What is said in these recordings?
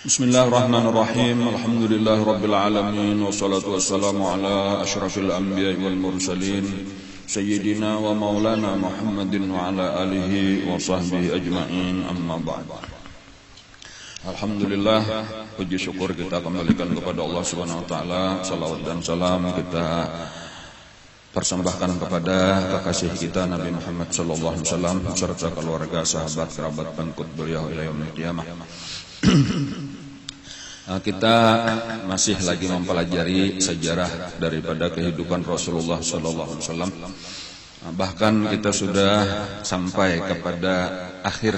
Bismillahirrahmanirrahim. Alhamdulillahirabbil alamin wassalatu wassalamu ala asyrafil anbiya'i wal mursalin sayyidina wa maulana Muhammadin wa ala alihi wa sahbihi ajma'in, amma ba'd. Alhamdulillah, puji syukur kita kembalikan kepada Allah Subhanahu wa taala. Salawat dan salam kita persembahkan kepada kekasih kita Nabi Muhammad sallallahu alaihi wasallam serta keluarga, sahabat, kerabat, pengikut beliau ila yaumil qiyamah. Kita masih lagi mempelajari sejarah daripada kehidupan Rasulullah sallallahu alaihi wasallam. Bahkan kita sudah sampai kepada akhir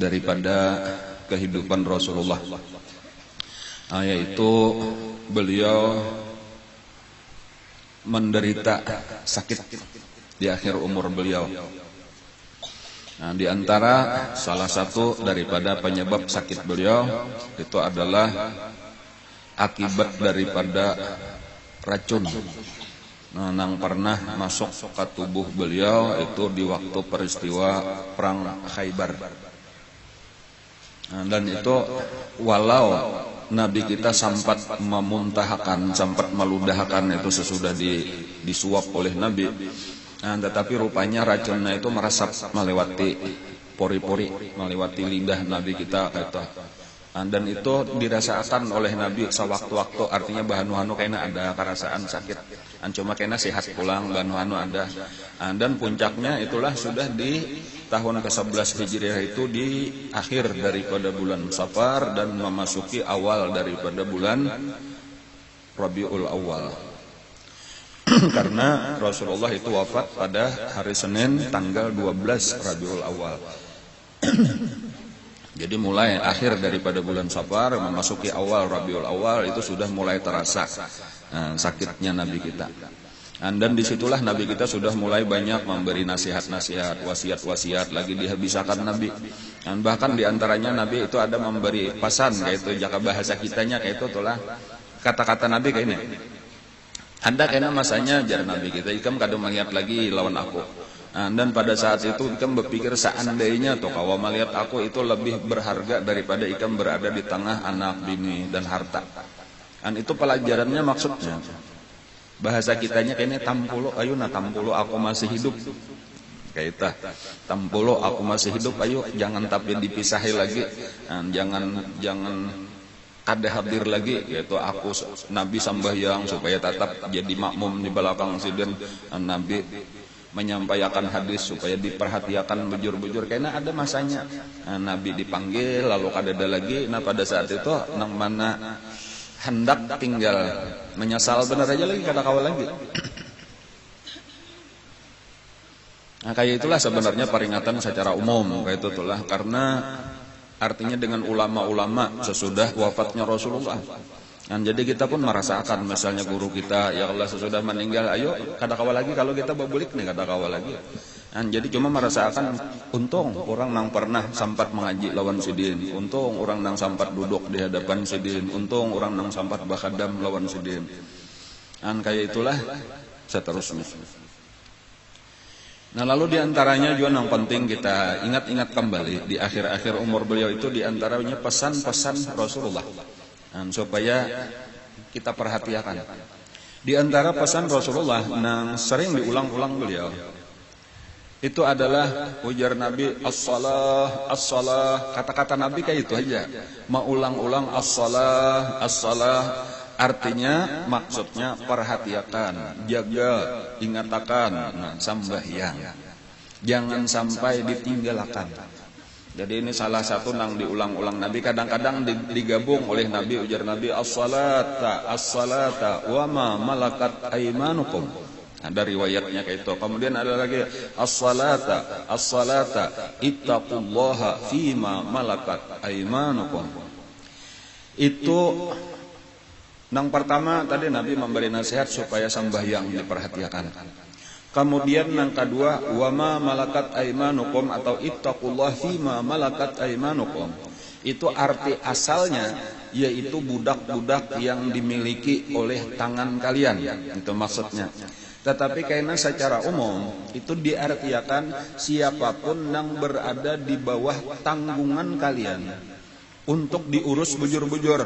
daripada kehidupan Rasulullah, yaitu beliau menderita sakit di akhir umur beliau. Nah, di antara salah satu daripada penyebab sakit beliau itu adalah akibat daripada racun yang pernah masuk ke tubuh beliau itu di waktu peristiwa perang Khaybar. Nah, dan itu walau Nabi kita sempat memuntahkan, sempat meludahkan itu sesudah disuap oleh Nabi. Nah, tetapi rupanya racunnya itu meresap melewati pori-pori, melewati lidah Nabi kita itu. Dan itu dirasakan oleh Nabi sewaktu-waktu, artinya bahanu-hanu kayaknya ada perasaan sakit. Cuma kayaknya sehat pulang, bahanu-hanu ada. Dan puncaknya itulah sudah di tahun ke-11 Hijriah, itu di akhir daripada bulan Safar dan memasuki awal daripada bulan Rabiul Awal. Karena Rasulullah itu wafat pada hari Senin tanggal 12 Rabiul Awal. Jadi mulai akhir daripada bulan Safar memasuki awal Rabiul Awal itu sudah mulai terasa sakitnya Nabi kita. Dan disitulah Nabi kita sudah mulai banyak memberi nasihat-nasihat, wasiat-wasiat lagi dihabisakan Nabi. Dan bahkan diantaranya Nabi itu ada memberi pesan, kayak itu jaka bahasa kitanya kayak itu itulah kata-kata Nabi kayak ini. Anda kena masanya jar Nabi kita, ikam kadang melihat lagi lawan aku. Dan pada saat itu ikam berpikir seandainya tuh kalau melihat aku itu lebih berharga daripada ikam berada di tengah anak, bini dan harta. Dan itu pelajarannya maksudnya. Bahasa kitanya kayaknya tampulo, ayo na tampulo aku masih hidup. Kayak itu. Tampulo aku masih hidup, ayo jangan tapi dipisahi lagi. Jangan kada hadir lagi, yaitu aku Nabi sambahyang supaya tetap jadi makmum di belakang sidin. Nabi menyampaikan hadis supaya diperhatikan bujur-bujur. Karena ada masanya Nabi dipanggil lalu kada ada lagi. Nah pada saat itu nang mana hendak tinggal menyesal benar aja lagi kada kawal lagi. Nah kayak itulah sebenarnya peringatan secara umum kayak itulah, karena artinya dengan ulama-ulama sesudah wafatnya Rasulullah. Dan jadi kita pun merasakan misalnya guru kita, ya Allah sesudah meninggal, ayo kada kawal lagi kalau kita babulik nih kada kawal lagi. Dan jadi cuma merasakan untung orang nang pernah sempat mengaji lawan sidin, untung orang nang sempat duduk di hadapan sidin, untung orang nang sempat bakadam lawan sidin. Dan kayak itulah seterusnya. Nah lalu diantaranya juga yang penting kita ingat-ingat kembali di akhir-akhir umur beliau itu diantaranya pesan-pesan Rasulullah, supaya kita perhatikan. Di antara pesan Rasulullah yang sering diulang-ulang beliau itu adalah ujar Nabi as-salah, as-salah. Kata-kata Nabi kayak itu aja, mau ulang-ulang as-salah, as-salah. Artinya maksudnya perhatikan, jaga, ingatakan, sambahyang. Jangan sampai ditinggalkan. Jadi ini salah satu yang diulang-ulang Nabi. Kadang-kadang digabung oleh Nabi, ujar Nabi as-salata, as-salata wa ma malakat aimanukum. Ada riwayatnya kayak itu. Kemudian ada lagi as-salata, as-salata ittaqullaha fima malakat aimanukum. Itu yang pertama tadi Nabi memberi nasihat supaya sembahyang diperhatikan. Kemudian yang kedua, wama malakat aimanukum atau ittaqullah fima malakat aimanukum. Itu arti asalnya yaitu budak-budak yang dimiliki oleh tangan kalian. Itu maksudnya. Tetapi karena secara umum itu diartikan siapapun yang berada di bawah tanggungan kalian. untuk diurus bujur-bujur.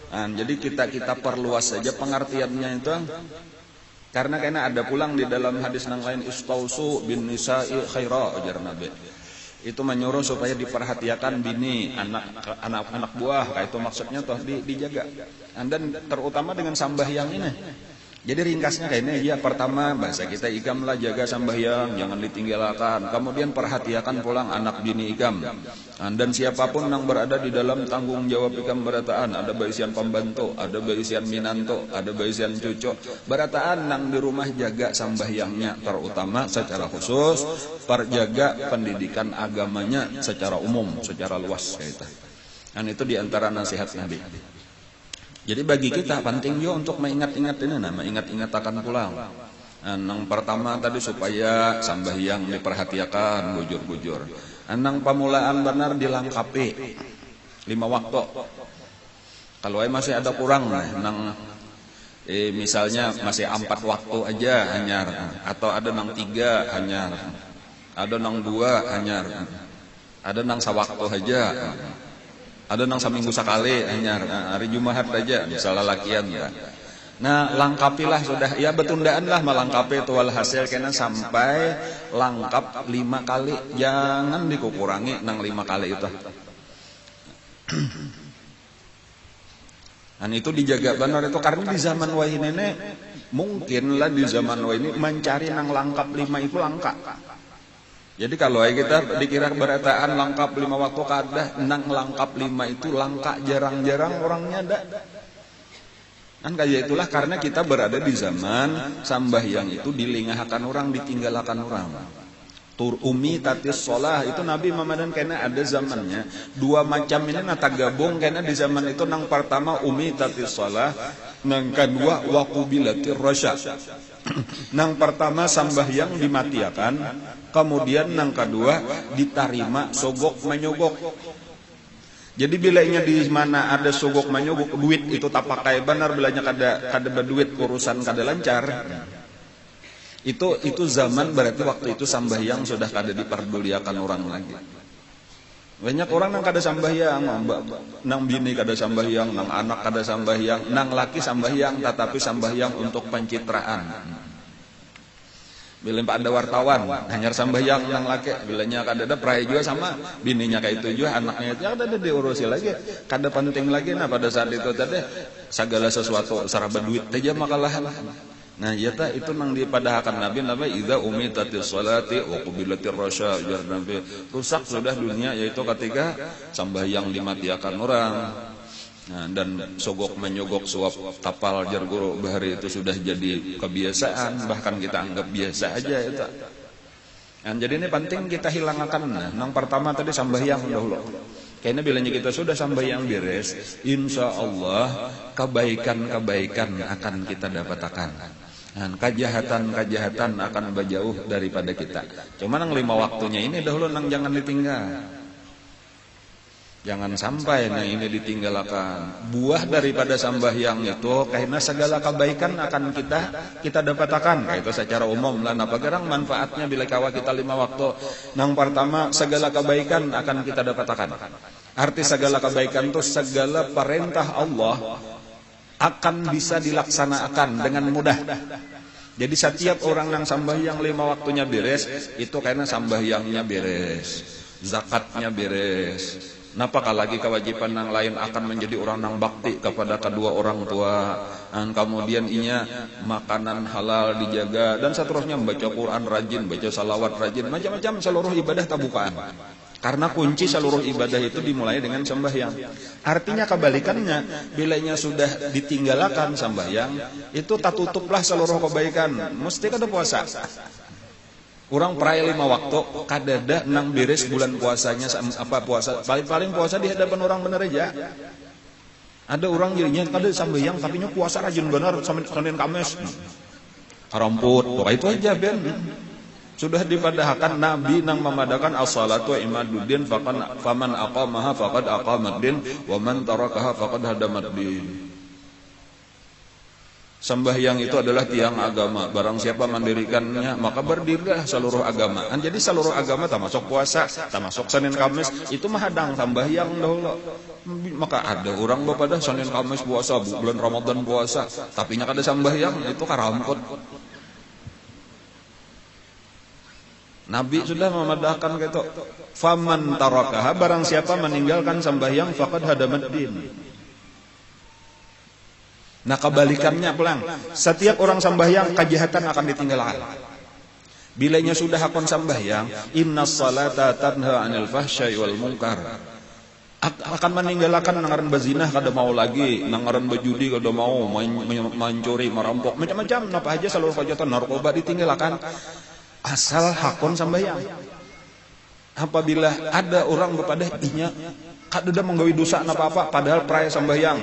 Nah, jadi kita perluas saja pengertiannya itu. Karena ada pulang di dalam hadis yang lain, istausu bin nisa'i khaira, ujar Nabi. Itu menyuruh supaya diperhatikan bini, anak buah, kayak itu maksudnya toh dijaga. Dan terutama dengan sambahyang ini. Jadi ringkasnya kayak ini, ya pertama bahasa kita ikamlah, jaga sambahyang, jangan ditinggalkan. Kemudian perhatikan pulang anak bini ikam. Dan siapapun yang berada di dalam tanggung jawab ikam berataan, ada baisian pembantu, ada baisian minanto, ada baisian cucu. Berataan yang di rumah jaga sambahyangnya, terutama secara khusus, perjaga pendidikan agamanya secara umum, secara luas kayak itu. Dan itu diantara nasihat Nabi. Jadi bagi kita penting juga untuk mengingat-ingat ini, ingat-ingat akan pulang. Yang pertama tadi supaya sambahyang diperhatikan bujur-bujur. Yang pamulaan benar dilengkapi 5 waktu. Kalau masih ada kurang, misalnya masih 4 waktu aja hanyar, atau ada nang 3 hanyar, ada nang 2 hanyar, ada nang sawaktu aja. Ada nang seminggu sekali hanyar, hari Jumat aja misalnya lakian ya. Nah, lengkapilah sudah, ya betundaan lah melengkapi itu walhasil kena sampai lengkap 5 kali, jangan dikurangi nang 5 kali itu. Dan itu dijaga benar itu, karena di zaman wah ini mungkin lah di zaman wah ini mencari nang lengkap 5 itu langka. Jadi kalau kita dikira berataan lengkap 5 waktu kada, nang lengkap 5 itu langka, jarang-jarang orangnya ada. Kan kayak itulah karena kita berada di zaman sambahyang itu dilingahkan orang, ditinggalkan orang. Tur umi tatis sholah itu Nabi mamadan kena ada zamannya. 2 macam ini nata gabung kena di zaman itu, nang pertama umi tatis sholah, nang kedua waqubilatir rasya. Nang pertama sambahyang dimatiakan, kemudian nang kedua ditarima sogok menyogok. Jadi bilanya di mana ada sogok menyogok, duit itu tak pakai benar, bilanya kada berduit urusan kada lancar. Itu zaman berarti waktu itu sambahyang sudah kada diperduliakan orang lagi. Banyak orang nang kada sambahyang, nang bini kada sambahyang, nang anak kada sambahyang, nang laki sambahyang, tetapi sambahyang untuk pencitraan. Bila ada wartawan, hanya sambahyang nang laki, bilanya kada ada perai juga sama bininya kayak itu juga, anaknya itu kada ada diurusi lagi, kada penting lagi. Nah pada saat itu tadi segala sesuatu saraba duit aja makalahan. Nah itu nang dipadahakan Nabi idza umitatis sholati wa qubilatir rasya, jar Nabi rusak sudah dunia, yaitu ketika sambahyang dimatiakan orang. Nah, dan sogok menyogok suap tapal jar guru bahari itu sudah jadi kebiasaan, bahkan kita anggap biasa aja itu. Nah, jadi ini penting kita hilangkan. Nang pertama tadi sambahyang dahulu. Kayaknya bilanya kita sudah sambahyang beres, insya Allah kebaikan-kebaikan akan kita dapatkan. Dan kejahatan-kejahatan akan berjauh daripada kita. Cuma nang 5 waktunya ini dahulu nang jangan ditinggal. Jangan sampai ini ditinggalkan. Buah daripada sambahyang itu karena segala kebaikan akan kita dapatkan. Itu secara umum lah. Apa gerang manfaatnya bila kawa kita 5 waktu. Nang pertama segala kebaikan akan kita dapatkan. Arti segala kebaikan itu segala perintah Allah akan bisa dilaksanakan dengan mudah. Jadi setiap orang yang sambahyang 5 waktunya beres, itu karena sambahyangnya beres, zakatnya beres. Napakah lagi kewajiban yang lain akan menjadi orang yang bakti kepada kedua orang tua, dan kemudian inya makanan halal dijaga, dan seterusnya membaca Quran rajin, baca salawat rajin, macam-macam seluruh ibadah tabukaan. Karena kunci seluruh ibadah itu dimulai dengan sembahyang. Artinya kebalikannya, bilanya sudah ditinggalkan sembahyang, itu tak tutuplah seluruh kebaikan. Mesti kada puasa. Orang perai 5 waktu, kadada nang beres bulan puasanya puasa. Paling puasa di hadapan orang benar aja. Ada orang jadinya kada sembahyang tapi nya puasa rajin benar Senin Kamis. Ramput, pokoknya itu aja ben. Sudah dipadahkan Nabi nang memadakan as-salatu imaduddin faman aqamaha faqad aqamaddin wa man tarakaha faqad hadamaddin. Sembahyang itu adalah tiang agama. Barang siapa mendirikannya, maka berdirilah seluruh agama. Jadi seluruh agama termasuk puasa, termasuk Senin Kamis, itu mah hadang sembahyang dahulu. Maka ada orang bapada Senin Kamis puasa, bulan Ramadan puasa, tapi nya kada sembahyang, itu karamput. Nabi sudah memadahkan gitu. Faman tarakaha, barang siapa meninggalkan sembahyang, faqad hadamat din. Nah kebalikannya pulang, setiap orang sembahyang kejahatan akan ditinggalkan. Bilanya sudah akon sembahyang, innas salata tanha 'anil fahsya'i wal munkar, akan meninggalkan nangaran bezinah kada mau lagi, nangaran bejudi kada mau, mencuri, merampok, macam-macam apa aja seluruh kejahatan narkoba ditinggalkan asal hakon sembahyang. Apabila ada orang bepada ihnya kada menggawi dosa apa-apa padahal praya sembahyang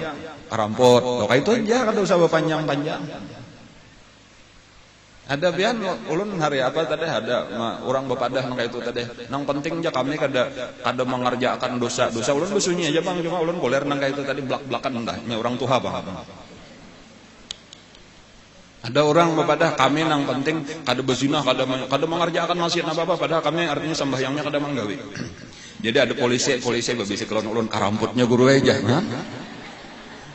karampot, lo itu aja kada usah panjang-panjang. Ada pian ulun hari apa tadi ada orang bepadah nang itu tadi. Nang penting aja kami kada mengerjakan dosa ulun besunyi aja Bang, cuma ulun koler nang itu tadi belak-belakan dah nya orang tuha Bang. Ada orang bepadah kami nang penting kada bezinah, kada mengerjakan maksiat apa-apa padahal kami artinya sembahyangnya kada manggawi. Jadi ada polisi babisi kelon ulun karamputnya guru aja.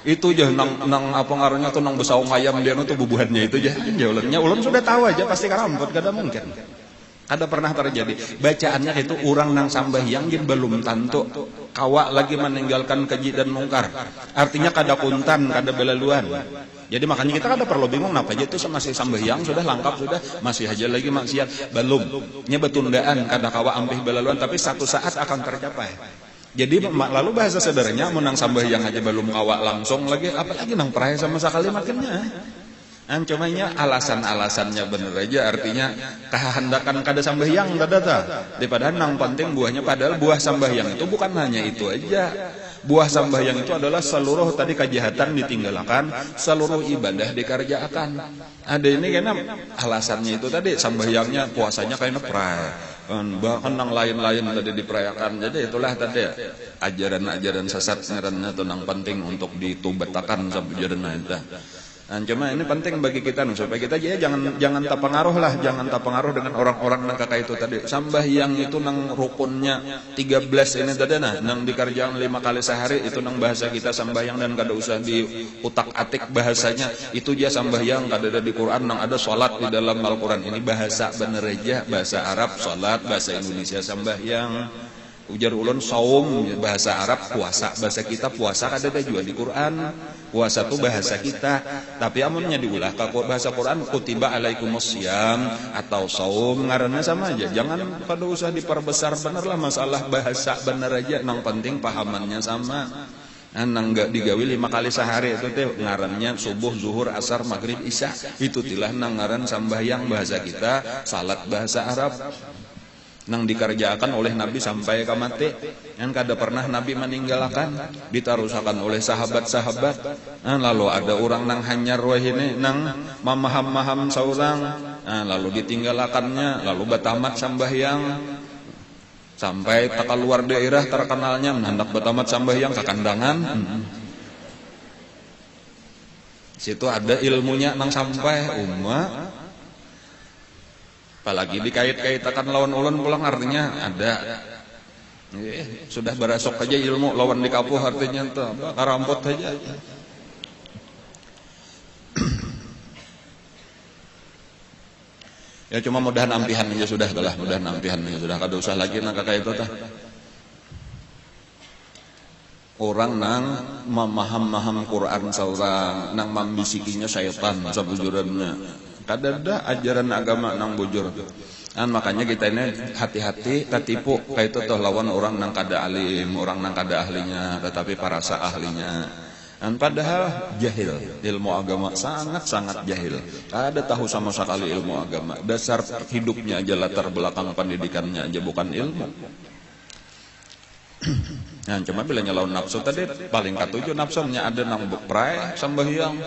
Itu aja nang apa ngarannya tuh nang besaung ayam dia tuh bubuhannya itu aja. Ulunnya ulun sudah tahu aja pasti karamput, kada mungkin. Kada pernah terjadi. Bacaannya itu orang nang sambahyang gin belum tentu kawa lagi meninggalkan keji dan mungkar. Artinya kada kuntan, kada belaluan. Jadi makanya kita kada perlu bingung kenapa aja itu masih sambahyang sudah lengkap sudah, masih aja lagi maksiat belum. Nya betundaan kada kawa ampih belaluan tapi satu saat akan tercapai. Jadi lalu bahasa sederhananya menang sambahyang aja belum kawa langsung lagi apalagi nang peraya sama sekali makinnya. Cumanya alasan-alasannya bener aja artinya kehendakan kada sambahyang data. Daripada nang penting buahnya padahal buah sambahyang itu bukan hanya itu aja. Buah sambahyang itu adalah seluruh tadi kejahatan ditinggalkan, seluruh ibadah dikerjakan. Ada ini karena alasannya itu tadi sambahyangnya puasanya kayak pray. Bahkan yang lain-lain tadi diperayakan. Jadi itulah tadi ajaran-ajaran sesat ngaranna itu nang penting untuk ditubatakan sabujurna itu. Nah, cuma ini penting bagi kita supaya kita jangan terpengaruh lah, jangan terpengaruh dengan orang-orang nang kakak itu tadi. Sambahyang itu nang rukunnya 13 ini tadi nang dikerjakan 5 kali sehari itu nang bahasa kita sambahyang dan kada usah diutak-atik bahasanya. Itu dia sambahyang kada ada di Quran nang ada salat di dalam Al-Qur'an. Ini bahasa bener aja, bahasa Arab salat, bahasa Indonesia sambahyang. Ujar ulun saum bahasa Arab, puasa bahasa kita, puasa kada ada juga di Quran. Puasa itu bahasa kita, tapi amunnya diulah ke bahasa Quran kutiba alaikumusiyam atau saum ngaranna sama aja. Jangan kada usah diperbesar, benerlah masalah bahasa bener aja, nang penting pahamannya sama. Nang enggak digawi 5 kali sehari itu teh ngarannya subuh, zuhur, asar, maghrib, isya. Itu tilah nang ngaran sambahyang bahasa kita, salat bahasa Arab. Nang dikerjakan oleh Nabi sampai ke mati, yang kada pernah Nabi meninggalkan, ditarusakan oleh sahabat-sahabat. Lalu ada orang nang hanyar wah ini nang mamaham-maham saurang, lalu ditinggalkannya, lalu batamat sambahyang sampai tak keluar daerah terkenalnya hendak batamat sambahyang ke kandangan. Situ ada ilmunya nang sampai umat. Apalagi dikait-kaitakan lawan ulun pulang artinya ada. Sudah berasok aja ilmu lawan dikapuh artinya itu karampot aja. Ya cuma mudahan ampihan aja sudah lah, mudahan ampihan aja sudah kada usah lagi nang kakak itu tah. Orang nang memaham Quran saurang nang membisikinya syaitan sabujurna. Kada ada ajaran agama nang bujur. Makanya kita ini hati-hati tertipu kayak itu toh lawan orang nang kada alim, orang nang kada ahlinya, tetapi parasa ahlinya. Padahal jahil ilmu agama, sangat-sangat jahil. Kada tahu sama sekali ilmu agama. Dasar hidupnya aja, latar belakang pendidikannya aja bukan ilmu. Cuma bilangnya lawan nafsu tadi paling katujuh nafsunya ada nang beprai sambahyang.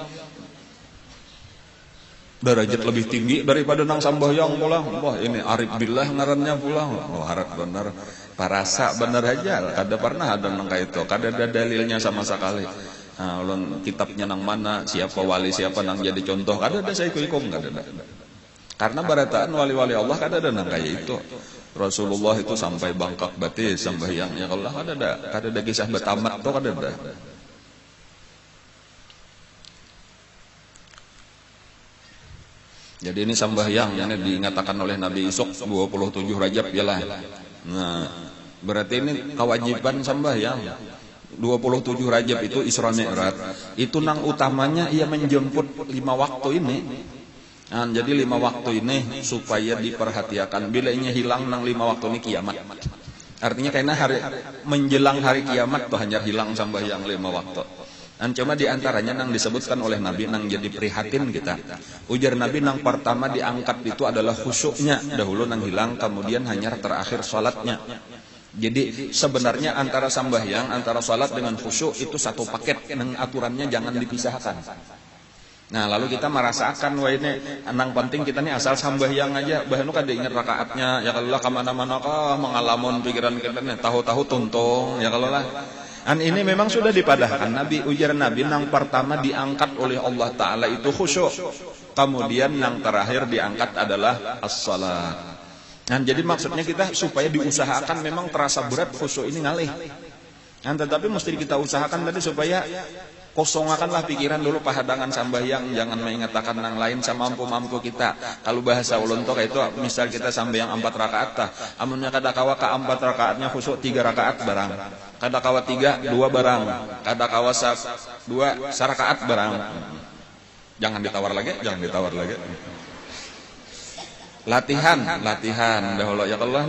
Derajat lebih tinggi daripada nang sambahyang pulang. Wah ini arif billah ngarannya pulang. Oh harap benar, parasa benar aja. Kada pernah ada nang kayak itu. Kada ada dalilnya sama sekali. ulun kitabnya nang mana, siapa wali siapa nang jadi contoh, kada ada saya ikum kada ada. Karena barataan wali-wali Allah kada ada nang kaya itu. Rasulullah itu sampai bangkak batis sembahyangnya, kalau kada ada kisah betamat to kada ada. Jadi ini sembahyang yang diingatakan oleh Nabi Isok 27 Rajab yalah. Nah, berarti ini kewajiban sembahyang. 27 Rajab itu Isra Mi'raj. Itu nang utamanya ia menjemput 5 waktu ini. Nah, jadi 5 waktu ini supaya diperhatikan. Bila ini hilang nang 5 waktu ini kiamat. Artinya karena menjelang hari kiamat tuh hanya hilang sembahyang 5 waktu. Dan cuma diantaranya nang disebutkan oleh Nabi nang jadi prihatin kita. Ujar Nabi nang pertama diangkat itu adalah khusyuknya. Dahulu nang hilang, kemudian hanya terakhir salatnya. Jadi sebenarnya antara sembahyang, antara salat dengan khusyuk itu satu paket. Nang aturannya jangan dipisahkan. Nah lalu kita merasakan wah ini nang penting kita nih asal sembahyang aja. Bahkan kan diingat rakaatnya. Ya kalau lah kemana-mana kah mengalamun pikiran kita nih tahu-tahu tuntung. Ya kalau lah. Dan ini memang sudah dipadahkan Nabi, ujar Nabi nang pertama diangkat oleh Allah Ta'ala itu khusyuk. Kemudian nang terakhir diangkat adalah as-salat. Nah jadi maksudnya kita supaya diusahakan memang terasa berat khusyuk ini ngalih. Nah, tetapi mesti kita usahakan tadi supaya kosongakanlah pikiran dulu pahadangan sambahyang, jangan mengatakan nang lain semampu-mampu kita. Kalau bahasa ulun toh itu misal kita sambahyang 4 rakaat tah, amunnya kada kawa ka 4 rakaatnya khusyuk 3 rakaat barang. Kada kawa 3 2 barang. Kada kawa 2 sarakaat barang. Jangan ditawar lagi. Latihan dahulu ya Allah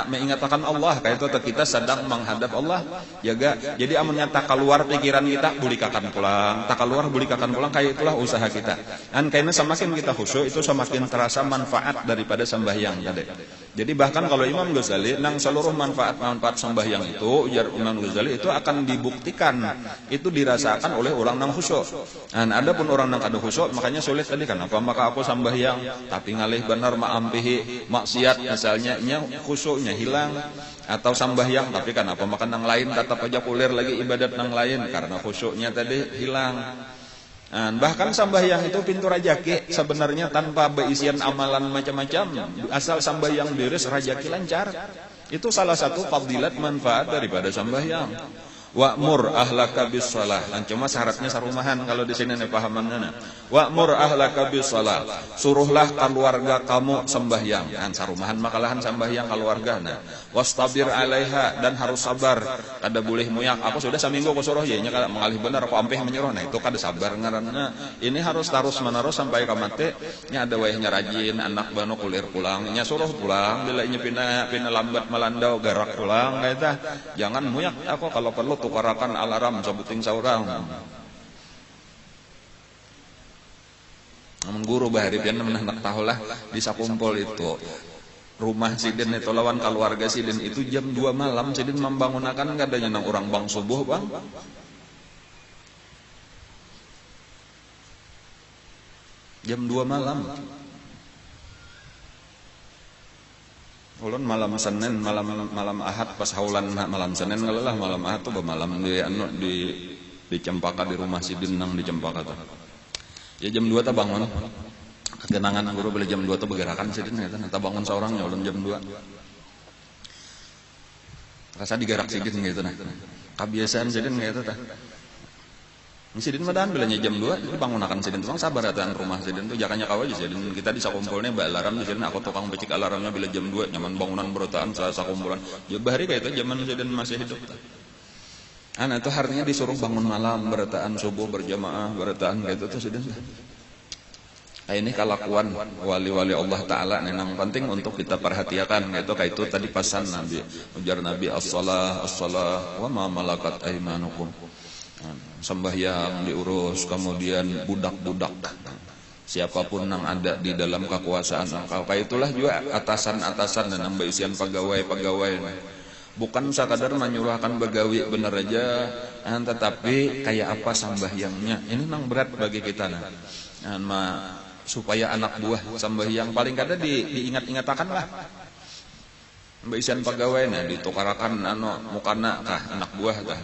mengingatkan Allah kayak itu kita sedang menghadap Allah jaga. Jadi amunnya tak keluar pikiran kita bulikakan pulang, tak keluar bulikakan pulang, kayak itulah usaha kita. Dan kayaknya semakin kita khusyuk itu semakin terasa manfaat daripada sembahyang tadi. Jadi bahkan kalau Imam Ghazali nang seluruh manfaat sembahyang itu ujar Imam Ghazali itu akan dibuktikan, itu dirasakan oleh orang nang khusyuk. Dan ada pun orang nang kada khusyuk makanya sulit tadi kan apa maka aku sembahyang tapi ngalih benar maampihi maksiat misalnya nya khusyuknya hilang, atau sembahyang tapi kan apa makan nang lain tetap aja kulir lagi ibadat nang lain karena khusyuknya tadi hilang. Bahkan sembahyang itu pintu rajaki sebenarnya tanpa beisian amalan macam-macam, asal sembahyang beres rajaki lancar. Itu salah satu fadilat manfaat daripada sembahyang. Wa'mur ahlaka bis-shalah. Dan cuma syaratnya sarumahan kalau di sini nih pahamannya. Wa'mur ahlaka bis-shalah. Suruhlah keluarga kamu sembahyang. Dan sarumahan makalahan sembahyang keluarga. Nah, wastabir 'alaiha, dan harus sabar. Kada boleh muyak. Aku sudah seminggu aku suruh ya nya kada mengalih benar aku ampeh menyuruh. Nah, itu kada sabar ngaranna. Ini harus terus menerus sampai kamate. Nya ada wayahnya rajin, anak bano kulir pulang. Nya suruh pulang, bila nya pina lambat melandau garak pulang kayak tah. Jangan muyak aku kalau perlu tukarakan alarm sabuting saurang. Mengguru bahari pian menak tahulah di sakumpul itu. Rumah sidin itu lawan keluarga sidin itu jam 2 malam sidin membangunakan kadanya nang orang bang subuh bang. Jam 2 malam. Ulun malam Senin, malam Ahad pas haulan malam Senin ngalelah malam Ahad tuh malam di Cempaka di rumah sidin nang di Cempaka tuh. Ya jam 2 ta bangun. Ketenangan guru beli jam 2 tuh bergerakan sidin eta ta bangun seorang ya ulun jam 2. Rasa digarak sidin gitu nah. Kebiasaan sidin gitu tah. Sidin madan bilanya jam 2 itu bangunakan sidin tukang sabar datang rumah sidin tuh jakanya kawa aja sidin kita di sakumpulnya ba alarm sidin aku tukang becik alarmnya bila jam 2 nyaman bangunan berotaan sakumpulan. Ya bahari kayak itu zaman sidin masih hidup. Anak itu harinya disuruh bangun malam berotaan subuh berjamaah berotaan kayak itu tuh sidin. Ini kelakuan wali-wali Allah Ta'ala yang penting untuk kita perhatikan kayak itu tadi pesan Nabi ujar Nabi as-salah wa ma malakat aimanukum. Sembahyang diurus, kemudian budak-budak siapapun yang ada di dalam kekuasaan engkau. Itulah juga atasan-atasan dan ambisian pegawai-pegawai. Bukan sekadar menyuruhkan begawi benar aja, tetapi kayak apa sembahyangnya. Ini memang berat bagi kita supaya anak buah sembahyang paling kada diingat-ingatakan lah. Ambisian pegawai ditukarakan mukana kah anak buah kah.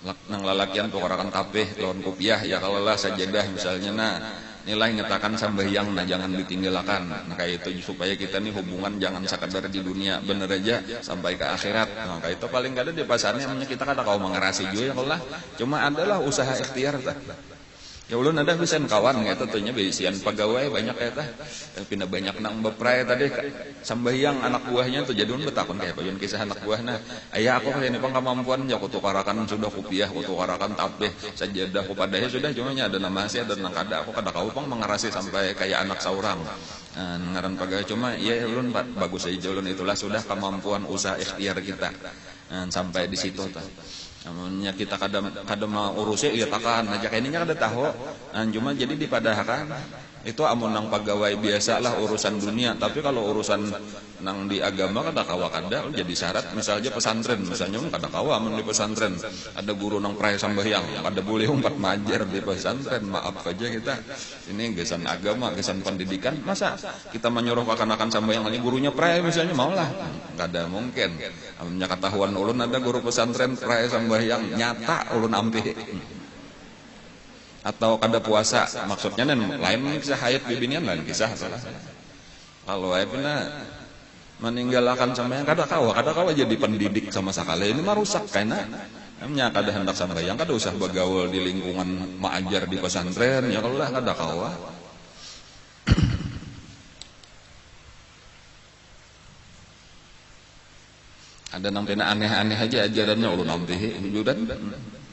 nang lalakian tukarakan tapeh lawan kopiah ya kalau lah sajadah misalnya nilai ngetakan sambahyang jangan ditinggalkan. Kayak itu supaya kita nih hubungan jangan sekadar di dunia, bener aja sampai ke akhirat. Kayak itu paling kada di pasarnya kita kada kau mengerasi juga ya kalau lah, cuma adalah usaha ikhtiar tah. Ya ulun ada pisan kawan eta teh nya bisian pegawai banyak eta. Pindah banyak nang beprai tadi sambahyang anak buahnya tuh jadi ulun betakon kayak payun kisah anak buahna. Aya aku kayak pang kemampuan ya ku tukarakan sudah kopiah, ku tukarakan tapeh, sajadah ku padahe sudah cuma nya ada nama sih ada nang kada aku kada kau pang mengarasi sampai kayak anak saurang. Ngaran pegawai cuma ya ulun bagus aja ulun itulah sudah kemampuan usaha ikhtiar kita. Sampai di situ tah. Namanya kita kadang mau urusnya ya takan aja kayaknya kada tahu. Cuma jadi dipadahakan itu amun nang pegawai biasa lah urusan dunia, tapi kalau urusan nang di agama kada kawa kada jadi syarat. Misalnya pesantren misalnya kada kawa amun di pesantren ada guru nang prai sambahyang kada boleh umpat majar di pesantren. Maaf aja kita ini gesan agama gesan pendidikan, masa kita menyuruh akan sambahyang ini gurunya prai misalnya maulah kada mungkin. Amunnya ketahuan ulun ada guru pesantren prai sambahyang nyata ulun ampi atau kada puasa maksudnya lain kisah hayat bibinian lain kisah salah. Kalau ayatnya meninggalkan sambahyang kada kawa jadi pendidik sama sekali ini mah rusak karena namanya kada hendak sambahyang kada usah bergaul di lingkungan maajar di pesantren ya kalau lah kada kawa. Ada nang pina aneh-aneh aja ajarannya ulun ampihi judan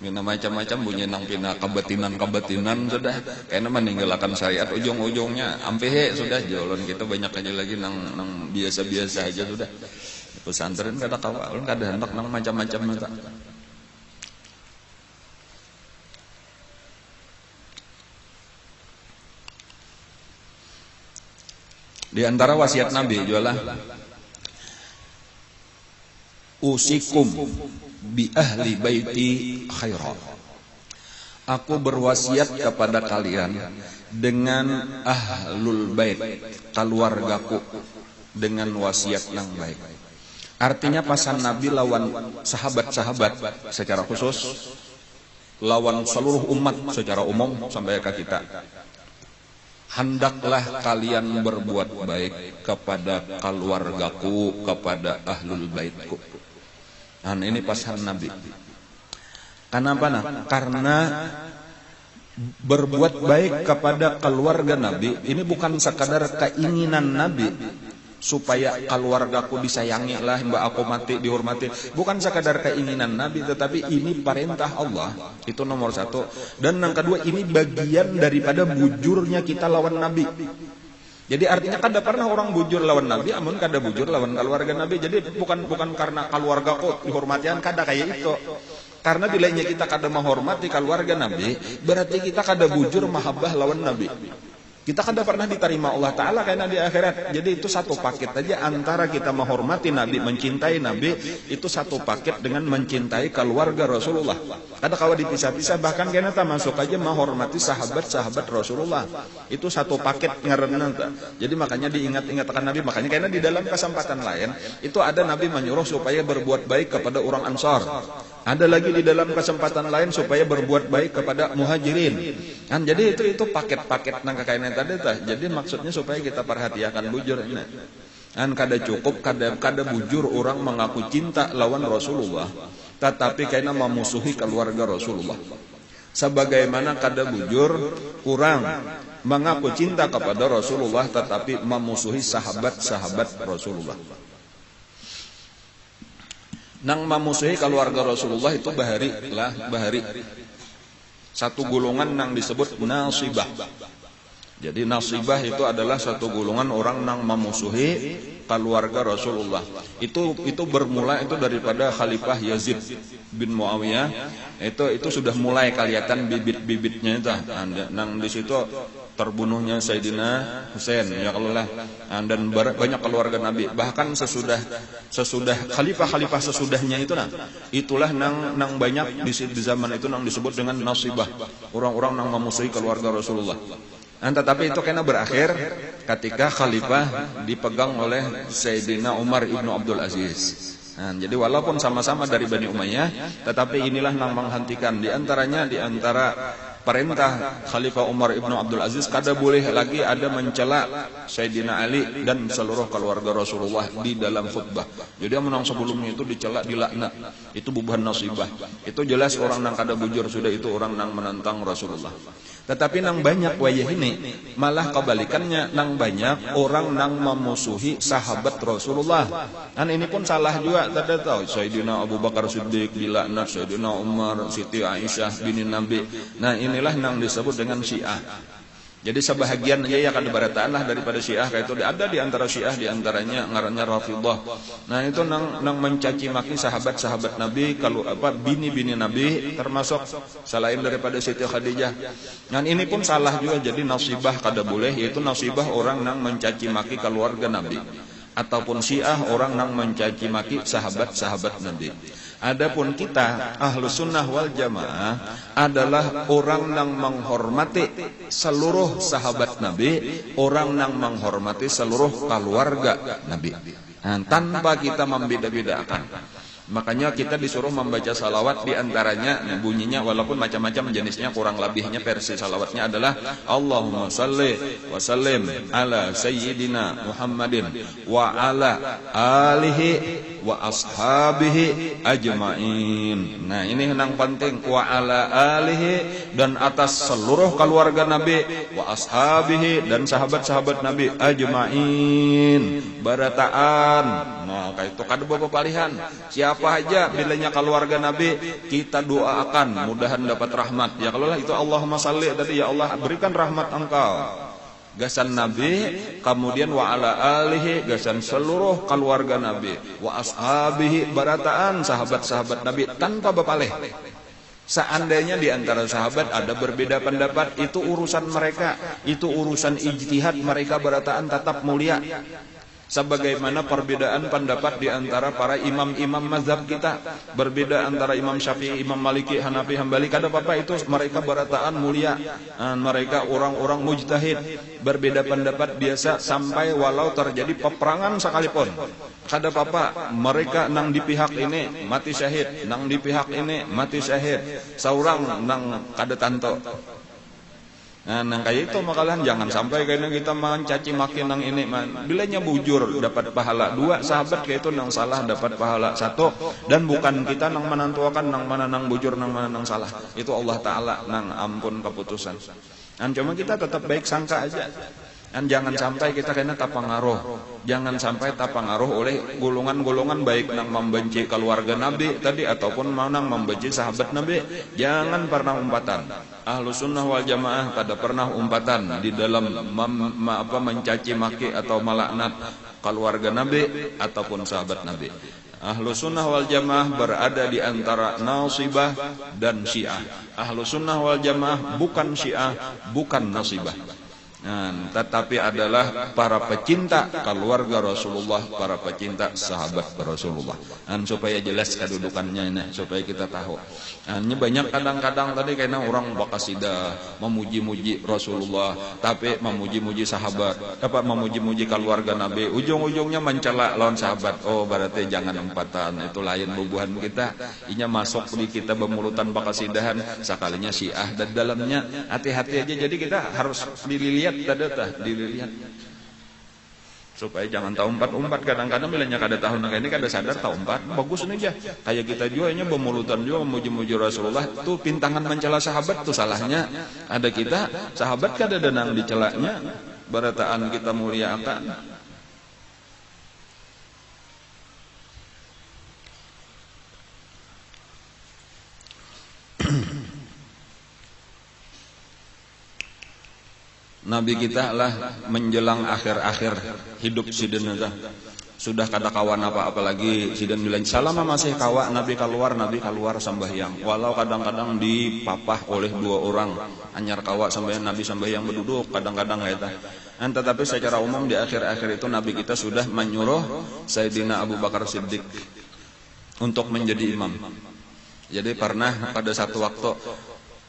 mina macam-macam bunyi nang pina kabatinan sudah kayaknya meninggalkan syariat ujung-ujungnya ampihi sudah ulun kita banyak aja lagi nang biasa-biasa aja sudah. Pesantren kada kawa ulun kada hendak nang macam-macam mata. Di antara wasiat Nabi jualah usikum bi ahli baiti khaira. Aku berwasiat kepada kalian dengan ahlul bait, keluargaku dengan wasiat yang baik. Artinya pasan Nabi lawan sahabat-sahabat secara khusus, lawan seluruh umat secara umum sampai ke kita. Hendaklah kalian berbuat baik kepada keluargaku, kepada ahlul baitku. Ini pasan Nabi. Kenapa nah? Karena berbuat baik kepada keluarga Nabi ini bukan sekadar keinginan Nabi supaya keluargaku disayangi lah, mbak aku mati dihormati, bukan sekadar keinginan Nabi, tetapi ini perintah Allah. Itu nomor satu. Dan yang kedua, ini bagian daripada bujurnya kita lawan Nabi. Jadi artinya kada pernah orang bujur lawan Nabi, amun kada bujur lawan keluarga Nabi. Jadi bukan karena keluarga kok dihormatian, kada kayak itu. Karena bilanya kita kada menghormati keluarga Nabi, berarti kita kada bujur mahabbah lawan Nabi. Kita kada pernah diterima Allah Ta'ala karena di akhirat. Jadi itu satu paket aja antara kita menghormati Nabi, mencintai Nabi, itu satu paket dengan mencintai keluarga Rasulullah. Kada kawa dipisah-pisah, bahkan karena tak masuk aja menghormati sahabat-sahabat Rasulullah. Itu satu paket ngaranna. Jadi makanya diingat-ingatkan Nabi, makanya karena di dalam kesempatan lain itu ada Nabi menyuruh supaya berbuat baik kepada orang Ansar. Ada lagi di dalam kesempatan lain supaya berbuat baik kepada muhajirin. Kan jadi itu paket-paket nang kekainan tadi tah. Jadi maksudnya supaya kita perhatikan bujur ini. Kan kada cukup kada bujur orang mengaku cinta lawan Rasulullah, tetapi karena memusuhi keluarga Rasulullah. Sebagaimana kada bujur orang mengaku cinta kepada Rasulullah tetapi memusuhi sahabat-sahabat Rasulullah. Nang memusuhi keluarga Rasulullah itu bahari satu golongan nang disebut nasibah. Jadi nasibah itu adalah satu golongan orang nang memusuhi keluarga Rasulullah. Itu bermula itu daripada Khalifah Yazid bin Muawiyah. Itu sudah mulai kelihatan bibit-bibitnya itu. Nang di situ terbunuhnya Sayyidina Husain ya Allah, dan banyak keluarga Nabi. Bahkan sesudah khalifah sesudahnya itulah nang banyak di zaman itu nang disebut dengan nasibah, orang-orang nang memusuhi keluarga Rasulullah. Tetapi itu kena berakhir ketika khalifah dipegang oleh Sayyidina Umar ibnu Abdul Aziz. Nah, jadi walaupun sama-sama dari Bani Umayyah, tetapi inilah yang menghentikan. Di antara perintah Khalifah Umar ibn Abdul Aziz, kada boleh lagi ada mencela Sayyidina Ali dan seluruh keluarga Rasulullah di dalam khutbah. Jadi menang sebelumnya itu dicela, dilaknat, itu bubuhan nasibah. Itu jelas orang nang kada bujur, sudah itu orang nang menentang Rasulullah. Tetapi nang banyak wayah ini malah kebalikannya, nang banyak orang nang memusuhi sahabat Rasulullah. Dan ini pun salah juga, tidak tahu Sayyidina Abu Bakar Siddiq dilaknat, Sayyidina Umar, Siti Aisyah bini Nabi. Nah, inilah yang disebut dengan Syiah. Jadi sebahagian ya kada barataan lah daripada Syiah, kayak itu ada di antara Syiah, di antaranya ngarannya Rafidhah. Nah, itu nang mencaci maki sahabat-sahabat Nabi, kalau bini-bini Nabi, termasuk selain daripada Siti Khadijah. Dan ini pun salah juga, jadi nasibah kada boleh, yaitu nasibah orang nang mencaci maki keluarga Nabi, ataupun Syiah orang nang mencaci maki sahabat-sahabat Nabi. Adapun kita Ahlus Sunnah wal Jamaah adalah orang yang menghormati seluruh sahabat Nabi, orang yang menghormati seluruh keluarga Nabi, tanpa kita membeda-bedakan. Makanya kita disuruh membaca salawat, diantaranya bunyinya walaupun macam-macam jenisnya, kurang lebihnya versi salawatnya adalah Allahumma salli wa sallim ala sayyidina Muhammadin wa ala alihi wa ashabihi ajma'in. Nah, ini yang penting, wa ala alihi, dan atas seluruh keluarga Nabi, wa ashabihi, dan sahabat-sahabat Nabi ajma'in, barataan. Nah, kayak itu kada bapak palihan. Siapa aja bilanya keluarga Nabi, kita doakan mudahan dapat rahmat. Ya kalau lah itu Allahumma salli tadi, ya Allah berikan rahmat engkau. Gasan Nabi, kemudian wa ala alihi, gasan seluruh keluarga Nabi, wa ashabihi, barataan sahabat-sahabat Nabi, tanpa bapaleh. Seandainya di antara sahabat ada berbeda pendapat, itu urusan mereka, itu urusan ijtihad mereka, barataan tetap mulia. Sebagaimana perbedaan pendapat di antara para imam-imam mazhab kita, berbeda antara Imam Syafi'i, Imam Maliki, Hanafi, Hambali, kada apa-apa, itu mereka barataan mulia. Mereka orang-orang mujtahid, berbeda pendapat biasa, sampai walau terjadi peperangan sekalipun, kada apa-apa, mereka nang di pihak ini mati syahid, nang di pihak ini mati syahid, seorang nang kada tanto. Nah, kayak itu makalan jangan sampai kayaknya kita mencaci maki nang ini, bilanya bujur dapat pahala dua, sahabat kayak itu nang salah dapat pahala satu, dan bukan kita nang menentukan nang mana nang bujur, nang mana nang salah, itu Allah Ta'ala nang ampun keputusan. Dan cuma kita tetap baik sangka aja. Dan jangan sampai kita kena tapangaruh, jangan sampai tapangaruh oleh golongan-golongan baik nang membenci keluarga Nabi tadi ataupun nang membenci sahabat Nabi. Jangan pernah umpatan. Ahlus Sunnah wal Jamaah pada pernah umpatan di dalam mencaci maki atau melaknat keluarga Nabi ataupun sahabat Nabi. Ahlus Sunnah wal Jamaah berada di antara nasibah dan Syiah. Ahlus Sunnah wal Jamaah bukan Syiah, bukan nasibah. Tetapi adalah para pecinta keluarga Rasulullah, para pecinta sahabat Rasulullah. Supaya jelas kedudukannya ini, supaya kita tahu. Ini banyak kadang-kadang tadi karena orang bakasida memuji-muji Rasulullah, tapi memuji-muji sahabat, memuji-muji keluarga Nabi, ujung-ujungnya mencela lawan sahabat. Oh, berarti jangan umpatan, itu lain bubuhan kita. Inya masuk di kita bemulutan bakasidahan, sekalinya Syiah dan dalamnya hati-hati aja. Jadi kita harus dilihat, dilihat supaya jangan tahu umpat kadang-kadang bilangnya kada tahu nang ini kada sadar tahu umpat bagus nih aja kayak kita juga nya bemulutan juga memuji-muji Rasulullah tuh pintangan mencela sahabat tuh salahnya ada kita sahabat kada ada nang dicelaknya barataan kita muliakan. Nabi kita lah menjelang akhir-akhir hidup sidin itu sudah kada kawan apa-apa lagi. Sidin bilang selama masih kawan Nabi keluar sambahyang, walau kadang-kadang dipapah oleh dua orang anyar kawan sambahyang, Nabi sambahyang berduduk kadang-kadang kayak itu. Tetapi secara umum di akhir-akhir itu Nabi kita sudah menyuruh Sayyidina Abu Bakar Siddiq untuk menjadi imam. Jadi pernah pada satu waktu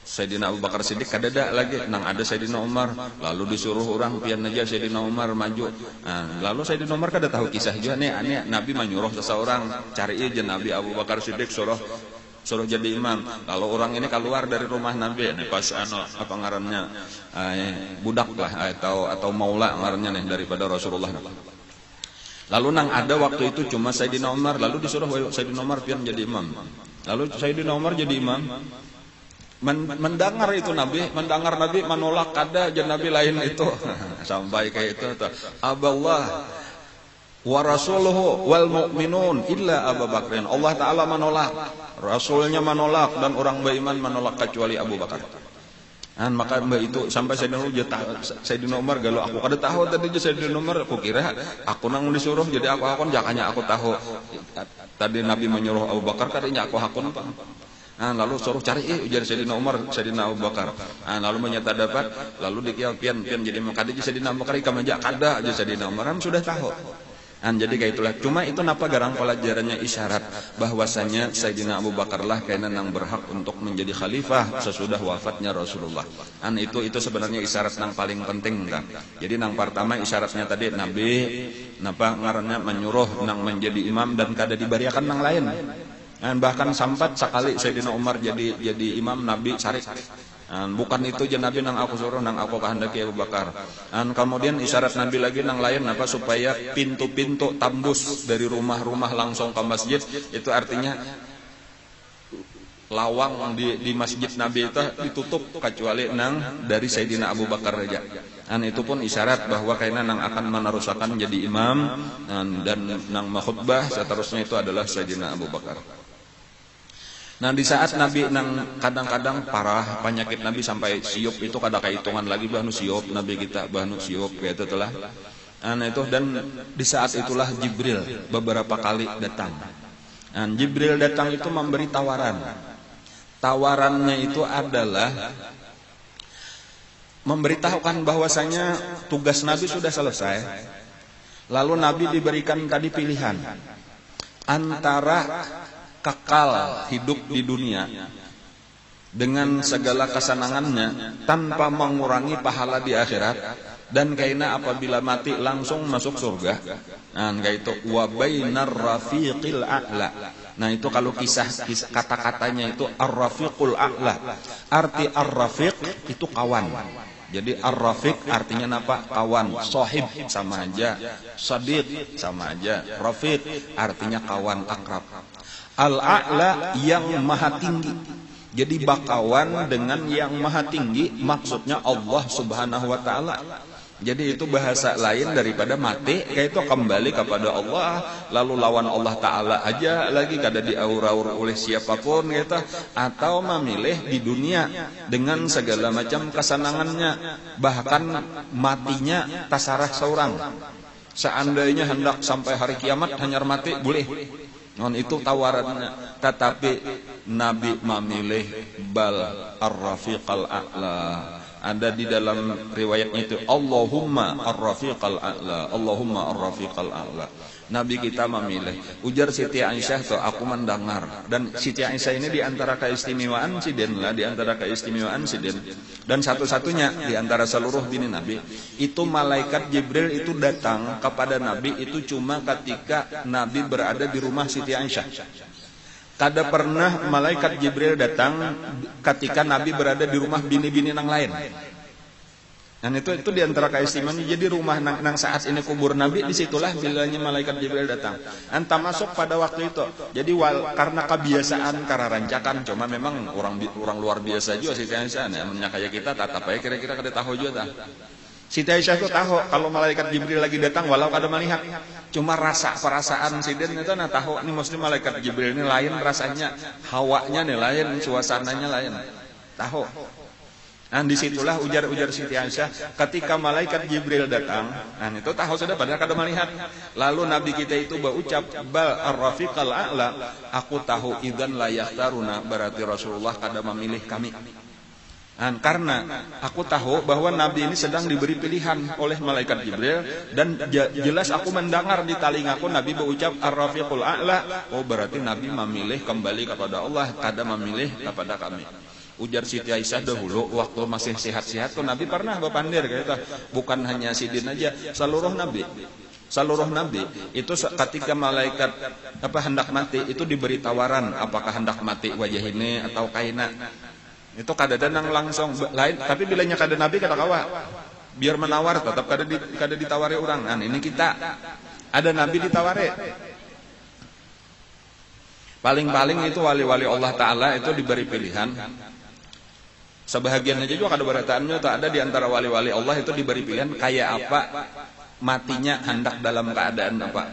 Sayyidina Abu Bakar Siddiq kadada lagi nang ada Sayyidina Umar, lalu disuruh orang pian aja Sayyidina Umar maju. Nah, lalu Sayyidina Umar kada tahu kisah juga nih aneh Nabi menyuruh seseorang cari aja Nabi Abu Bakar Siddiq suruh jadi imam. Lalu orang ini keluar dari rumah Nabi nih pas apa ngarannya budak lah atau maula ngarannya nih daripada Rasulullah. Lalu nang ada waktu itu cuma Sayyidina Umar, lalu disuruh Sayyidina Umar pian jadi imam. Lalu Sayyidina Umar jadi imam. Mendengar itu mendengar Nabi menolak kada aja Nabi lain itu sampai kayak itu Aballah wa rasuluhu wal mu'minun illa Abu Bakrin. Allah Ta'ala menolak, Rasulnya menolak, dan orang beriman menolak kecuali Abu Bakar. Maka mbak itu sampai Sayyidina Umar galau aku kada tahu tadi Sayyidina Umar aku kira aku nang disuruh jadi aku jakanya aku tahu tadi Nabi menyuruh Abu Bakar kadanya aku hakun apa. Lalu suruh cari ujar Sayyidina Umar, Sayyidina Abu Bakar. Lalu menyata dapat, lalu dikial pian jadi makanya Sayyidina Abu Bakar kamanja kada aja Sayyidina Umar sudah tahu. Jadi kayak itulah. Cuma itu napa garang pelajarannya isyarat bahwasanya Sayyidina Abu Bakar lah kayaknya nang berhak untuk menjadi khalifah sesudah wafatnya Rasulullah. Itu sebenarnya isyarat nang paling penting kan. Jadi nang pertama isyaratnya tadi Nabi napa ngarannya menyuruh nang menjadi imam dan kada dibariakan nang lain. Bahkan sampat sekali Sayyidina Umar jadi imam Nabi sarik. Bukan itu aja Nabi nang aku suruh nang aku kehendaki Abu Bakar. Kemudian isyarat Nabi lagi nang lain apa supaya pintu-pintu tambus dari rumah-rumah langsung ke masjid, itu artinya lawang di masjid Nabi itu ditutup kecuali nang dari Sayyidina Abu Bakar aja. Itu pun isyarat bahwa kayaknya nang akan menerusakan jadi imam dan nang makhutbah seterusnya itu adalah Sayyidina Abu Bakar. Di saat Nabi nang kadang-kadang parah penyakit Nabi sampai siup itu kada kehitungan lagi bahnu siup Nabi kita bahnu siup kayak itu telah. Itu dan di saat itulah Jibril beberapa kali datang. Jibril datang itu memberi tawaran. Tawarannya itu adalah memberitahukan bahwasanya tugas Nabi sudah selesai. Lalu Nabi diberikan tadi pilihan antara kekal hidup di dunia dengan segala kesenangannya tanpa mengurangi pahala di akhirat, dan kaina apabila mati langsung masuk surga. Kayak itu wa bainar rafiqil a'la. Itu kalau kisah kata-katanya itu ar-rafiqul a'la. Arti ar-rafiq itu kawan. Jadi ar-rafiq artinya apa? Kawan, sahib sama aja, sadiq sama aja, rafiq artinya kawan akrab. Al-a'la yang maha tinggi. Jadi bakawan dengan yang maha tinggi maksudnya Allah Subhanahu wa taala. Jadi itu bahasa lain daripada mati, kayak itu kembali kepada Allah, lalu lawan Allah taala aja lagi kada diaur-aur oleh siapapun gitu, atau memilih di dunia dengan segala macam kesenangannya, bahkan matinya tasarah seorang. Seandainya hendak sampai hari kiamat hanya mati boleh. Itu tawarannya, tetapi Nabi memilih bal ar-rafiqal a'la. Ada di dalam riwayatnya itu Allahumma ar-rafiqal a'la, Allahumma ar-rafiqal a'la. Nabi kita memilih. Ujar Siti Aisyah tuh aku mendengar, dan Siti Aisyah ini di antara keistimewaan siden lah, di antara keistimewaan siden, dan satu-satunya di antara seluruh bini Nabi itu malaikat Jibril itu datang kepada Nabi itu cuma ketika Nabi berada di rumah Siti Aisyah. Kada pernah malaikat Jibril datang ketika Nabi berada di rumah bini-bini nang lain. Dan itu di antara keistimewaannya. Jadi rumah nang saat ini kubur Nabi, disitulah bilanya malaikat Jibril datang. Anta masuk pada waktu itu. Jadi karena kebiasaan, karena rancakan, cuma memang orang luar biasa juga Siti Aisyah. Namanya kayak kita, tatap aja kira-kira kada tahu juga. Siti Aisyah itu tahu kalau malaikat Jibril lagi datang, walau kada melihat. Cuma perasaan Sidin itu tahu ini mesti malaikat Jibril ini lain rasanya, hawanya nih lain, suasananya lain. Tahu. Disitulah ujar Siti Aisyah ketika malaikat Jibril datang, itu tahu sudah padahal kada melihat. Lalu Nabi kita itu berucap bal ar-rafiqal a'la, aku tahu idzan la yakhtaruna, berarti Rasulullah kada memilih kami. Karena aku tahu bahwa Nabi ini sedang diberi pilihan oleh malaikat Jibril, dan jelas aku mendengar di telingaku Nabi berucap ar-rafiqul a'la. Berarti Nabi memilih kembali kepada Allah, kada memilih kepada kami. Ujar Siti Aisyah dahulu waktu masih sehat-sehat tuh Nabi pernah bepandir gitu. Bukan hanya Sidin aja, seluruh Nabi itu ketika malaikat hendak mati itu diberi tawaran apakah hendak mati wajah ini atau kaina. Itu kadang-kadang langsung lain, tapi bilanya kada Nabi kata kawa biar menawar tetap kada ditawari orang. Nah, ini kita ada Nabi ditawari. Paling-paling itu wali-wali Allah Ta'ala itu diberi pilihan. Sebahagian aja juga ada beritaannya, tak ada di antara wali-wali Allah itu diberi pilihan kayak apa matinya, hendak dalam keadaan apa.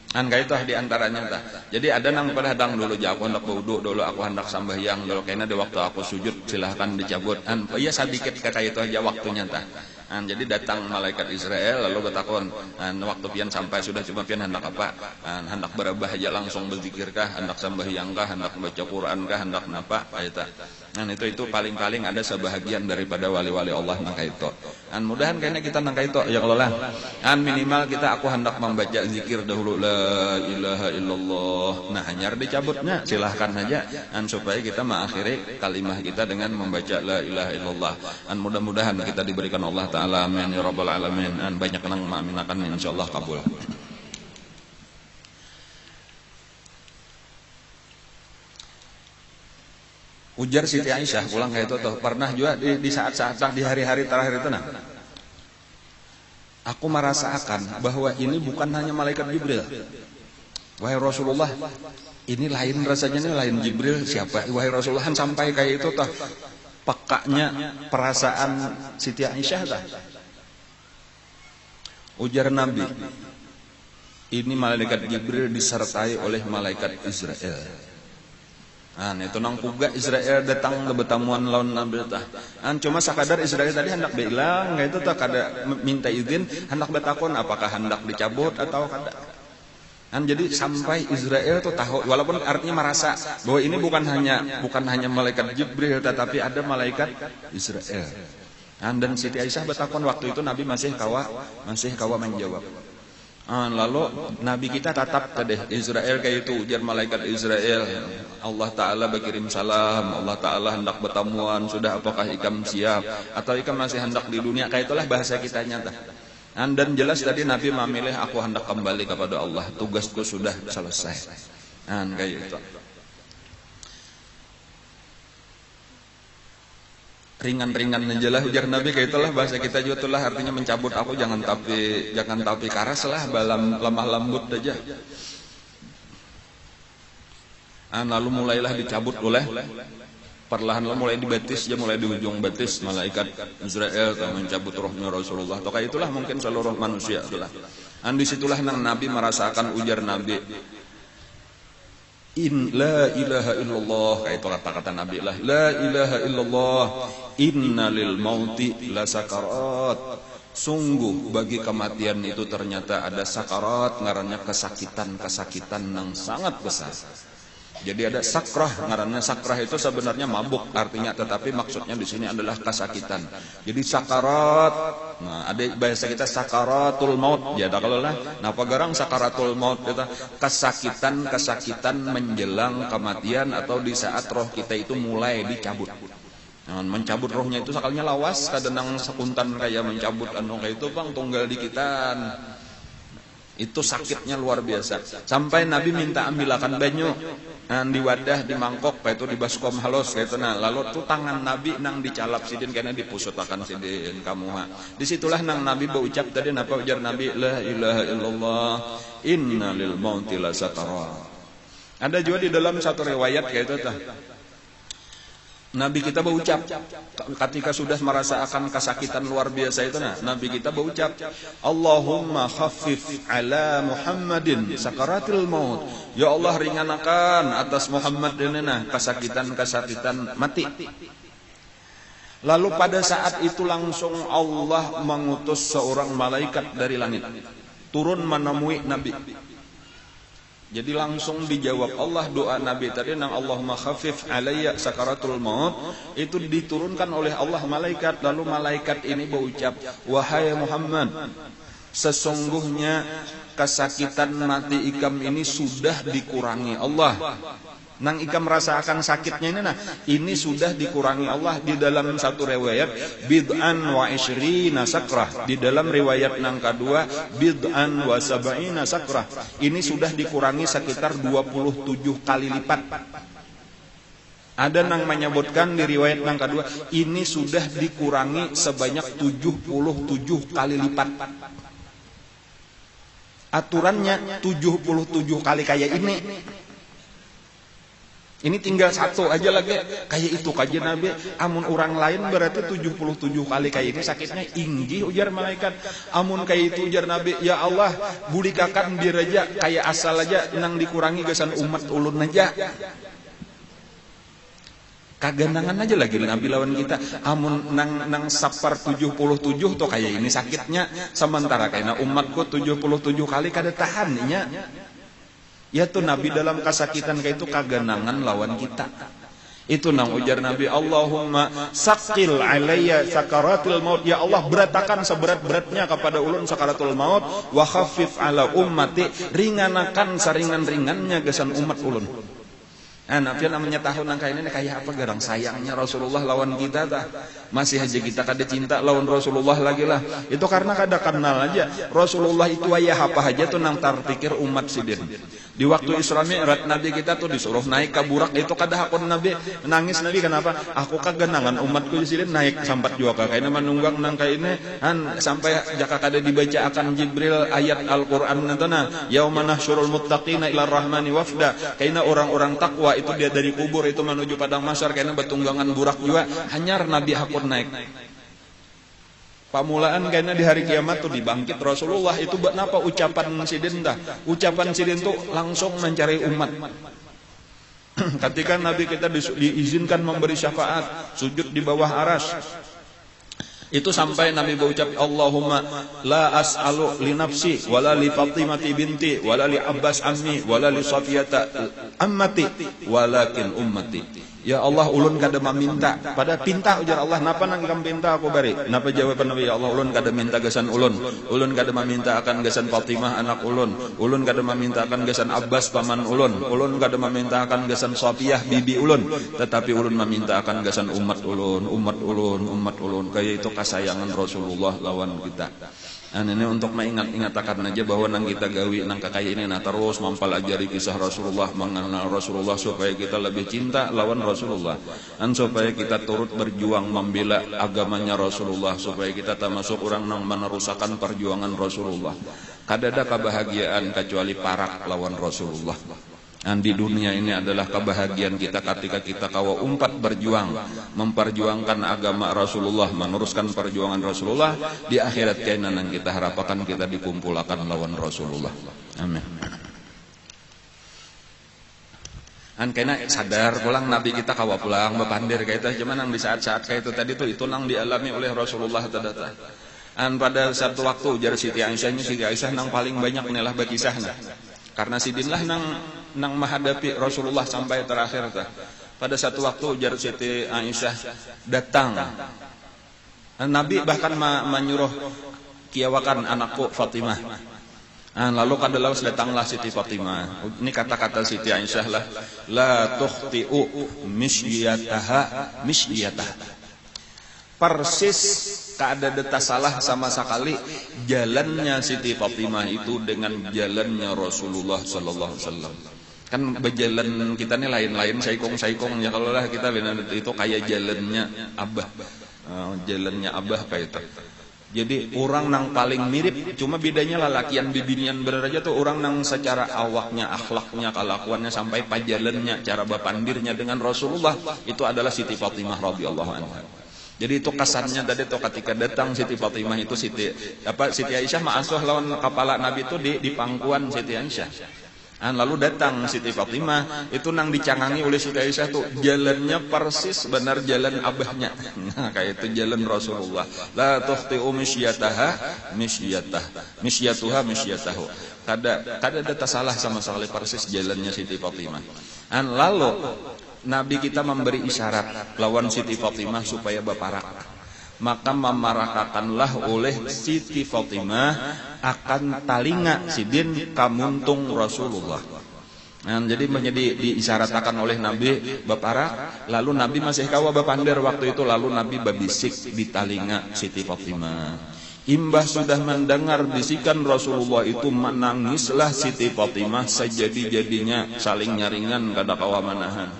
Kayak itu di antaranya tah. Jadi ada nang pada hadang dulu aku hendak wudu dulu, aku hendak sambahyang dulu, kayaknya di waktu aku sujud silahkan dicabut. Iya sedikit kayak itu aja waktunya tah. Jadi datang malaikat Israel lalu bertakon, waktu pian sampai sudah cuma pian hendak apa? Hendak berabah aja langsung berzikirkah, hendak sambahyangkah, hendak baca Qurankah, hendak napa? Itu paling-paling ada sebahagian daripada wali-wali Allah nang itu. Mudahan kayaknya kita nang itu ya kalau lah. Minimal kita aku hendak membaca zikir dahulu la ilaha illallah. Nah, hanyar dicabutnya silahkan aja supaya kita mengakhiri kalimah kita dengan membaca la ilaha illallah. Mudah-mudahan kita diberikan Allah Ta'ala amin ya rabbal alamin. Banyak nang maaminakan insyaallah kabul. Ujar Siti Aisyah pulang kayak itu tuh pernah juga di saat-saat di hari-hari terakhir itu aku merasakan bahwa ini bukan hanya malaikat Jibril. Wahai Rasulullah, ini lain rasanya, ini lain Jibril siapa? Wahai Rasulullah, sampai kayak itu tuh pekaknya perasaan Siti Aisyah tuh. Ujar Nabi, ini malaikat Jibril disertai oleh malaikat Israel. Itu nang puga Israel datang ke betamuan lawan Nabi tah. Cuma sakadar Israel tadi hendak bilang itu tak kada minta izin, hendak betakon apakah hendak dicabut atau kada. Jadi sampai Israel tuh tahu, walaupun artinya merasa bahwa ini bukan hanya malaikat Jibril tetapi ada malaikat Israel. Dan Siti Aisyah betakon waktu itu Nabi masih kawa menjawab. Lalu Nabi kita tatap tadi Israel kayak itu, ujar malaikat Israel, Allah Ta'ala berkirim salam, Allah Ta'ala hendak bertamuan, sudah apakah ikam siap atau ikam masih hendak di dunia, kayak itulah bahasa kita nyata. Dan jelas tadi Nabi memilih aku hendak kembali kepada Allah, tugasku sudah selesai. Kayak itu. Ringan-ringan aja lah ujar Nabi, kayak itulah bahasa kita juga itulah artinya mencabut aku jangan tapi karas lah, balam lemah lembut aja. Lalu mulailah dicabut oleh perlahan-lahan mulai dibetis, mulai di ujung betis malaikat Israel mencabut rohnya Rasulullah. Atau kayak itulah mungkin seluruh manusia itulah. Disitulah nang Nabi merasakan ujar Nabi, la ilaha illallah, kayak itu kata-kata Nabi lah, la ilaha illallah, inna lil mauti la sakarat. Sungguh bagi kematian itu ternyata ada sakarat, ngarannya kesakitan yang sangat besar. Jadi ada sakrah, ngarannya sakrah itu sebenarnya mabuk artinya, tetapi maksudnya di sini adalah kesakitan. Jadi sakarat. Ada bahasa kita sakaratul maut. Ya kalau lah, pagarang sakaratul maut itu kesakitan menjelang kematian atau di saat roh kita itu mulai dicabut. Mencabut rohnya itu sakalnya lawas, kadang sekuntan kayak mencabut kayak itu bang tunggal dikitan. Itu sakitnya luar biasa. Sampai Nabi minta ambilakan banyu di wadah, di mangkok, kayak itu di baskom halus kayak itu. Lalu tuh tangan Nabi nang dicalap sidin karena dipusutakan sidin kamu. Disitulah nang Nabi berucap tadi napa ujar Nabi, la ilaha illallah, inna lil mauti la sakara. Ada juga di dalam satu riwayat kayak itu tah. Nabi kita berucap ketika sudah merasakan kesakitan luar biasa itu, Nabi kita berucap, Allahumma khaffif ala Muhammadin sakaratil maut. Ya Allah, ringankan atas Muhammad ini kesakitan mati. Lalu pada saat itu langsung Allah mengutus seorang malaikat dari langit turun menemui Nabi. Jadi langsung dijawab Allah doa Nabi tadi nang Allahumma khafif alayya sakaratul maut, itu diturunkan oleh Allah malaikat. Lalu malaikat ini berucap, wahai Muhammad, sesungguhnya kesakitan mati ikam ini sudah dikurangi Allah. Nang ika merasakan sakitnya ini, nah ini sudah dikurangi Allah. Di dalam satu riwayat bid'an wa ishrina sakrah, di dalam riwayat nang kedua bid'an wa sab'ina sakrah, ini sudah dikurangi sekitar 27 kali lipat. Ada nang menyebutkan di riwayat nang kedua ini sudah dikurangi sebanyak 77 kali lipat. Aturannya 77 kali kayak ini. Ini tinggal satu aja lagi kayak itu kajian Nabi. Amun orang lain berarti 77 kali kayak ini sakitnya inggih ujar malaikat. Amun kayak itu ujar Nabi, ya Allah bulikakan diraja kayak asal aja nang dikurangi gesan umat ulun aja. Kagandangan aja lagi Nabi lawan kita. Amun nang sapar 77 tuh kayak ini sakitnya, sementara kayaknya umatku 77 kali kada tahannya. Ya tuh Nabi dalam kesakitan kayak itu kagandangan lawan kita. Itu nang ujar Nabi, Allahumma sakil alayya sakaratul maut. Ya Allah beratakan seberat-beratnya kepada ulun sakaratul maut, wa khaffif ala ummati, ringanakan saringan-ringannya gesan umat ulun. Nabi namanya tahun nangka ini kayak apa garang sayangnya Rasulullah lawan kita tah. Masih aja kita kada cinta lawan Rasulullah lagi lah. Itu karena kada kenal aja Rasulullah itu ayah apa aja tuh nang terpikir umat sidin. Di waktu Isra Mi'raj Nabi kita tuh disuruh naik ke burak, itu kada hakun Nabi nangis. Nabi kenapa? Aku kagenangan umatku di sini naik sampat juga kayaknya menunggang nangka ini sampai jaka kada dibaca akan Jibril ayat Al-Qur'an nantana yauma nahsyurul muttaqina ila rahmani wafda, kayaknya orang-orang takwa itu dia dari kubur itu menuju padang mahsyar kayaknya betunggangan burak juga hanyar Nabi hakun naik. Pamulaan kayaknya di hari kiamat tuh dibangkit Rasulullah itu buat apa ucapan sidin dah. Ucapan sidin tuh langsung mencari umat. Ketika Nabi kita diizinkan memberi syafaat, sujud di bawah aras. Itu sampai Nabi berucap Allahumma la as'alu li nafsi wala li Fatimati binti wala li Abbas ammi wala li Safiyata ammati walakin ummati. Ya Allah ulun kada meminta pada pinta ujar Allah, napa nang kam pinta aku bari. Napa jawaban Nabi, ya Allah ulun kada minta gesan ulun kada meminta akan gesan Fatimah anak ulun kada meminta akan gesan Abbas paman ulun kada meminta akan gesan Safiyah bibi ulun, tetapi ulun meminta akan gesan umat ulun. Kayak itu kasayangan Rasulullah lawan kita. Ini untuk mengingat-ingatkan aja bahwa nang kita gawi nang kakaya ini terus mempelajari kisah Rasulullah, mengenal Rasulullah supaya kita lebih cinta lawan Rasulullah, dan supaya kita turut berjuang membela agamanya Rasulullah, supaya kita termasuk orang nang meneruskan perjuangan Rasulullah. Kadada kebahagiaan kecuali parak lawan Rasulullah. Dan di dunia ini adalah kebahagiaan kita ketika kita kawa umpat berjuang memperjuangkan agama Rasulullah, meneruskan perjuangan Rasulullah. Di akhirat kainan yang kita harapkan kita dikumpulkan lawan Rasulullah. Amin. An kena sadar pulang Nabi kita kawa pulang bepandir kayak itu, cuman yang di saat-saat kayak itu tadi itu nang dialami oleh Rasulullah tadata. An pada satu waktu ujar Siti Aisyah nang paling banyak nilah bakisahna. Karena sidinlah nang menghadapi Rasulullah sampai terakhir tah. Pada satu waktu ujar Siti Aisyah datang. Nabi bahkan menyuruh kiawakan anakku Fatimah. Lalu kadalos datanglah Siti Fatimah. Ini kata-kata Siti Aisyah lah, la tukhti'u misyiyataha. Persis kada ada salah sama sekali jalannya Siti Fatimah itu dengan jalannya Rasulullah sallallahu alaihi wasallam. Kan berjalan kita nih lain-lain saikong ya, kalau lah kita itu kayak jalannya Abah. Jalannya Abah kayak itu. Jadi orang nang paling mirip cuma bedanya lalakian bibinian bener aja tuh, orang nang secara awaknya, akhlaknya, kelakuannya sampai pajalannya, cara bapandirnya dengan Rasulullah itu adalah Siti Fatimah radhiyallahu anha. Jadi itu kesannya tadi tuh ketika datang Siti Fatimah itu Siti Aisyah ma'asuh lawan kepala Nabi itu di pangkuan Siti Aisyah. Lalu datang Siti Fatimah itu nang dicangangi oleh Siti Aisyah tuh jalannya persis benar jalan abahnya. Kayak itu jalan Rasulullah. La tukhti'u misyatahu. Kada ada salah sama sekali persis jalannya Siti Fatimah. Lalu Nabi kita memberi isyarat lawan Siti Fatimah supaya baparak. Maka memarakakanlah oleh Siti Fatimah akan talinga sidin kamuntung Rasulullah. Nah, jadi menjadi diisyaratkan oleh Nabi baparak, lalu Nabi masih kawa bapander waktu itu, lalu Nabi babisik di telinga Siti Fatimah. Imbah sudah mendengar bisikan Rasulullah itu, menangislah Siti Fatimah sejadi-jadinya, saling nyaringan kada kawa manahan.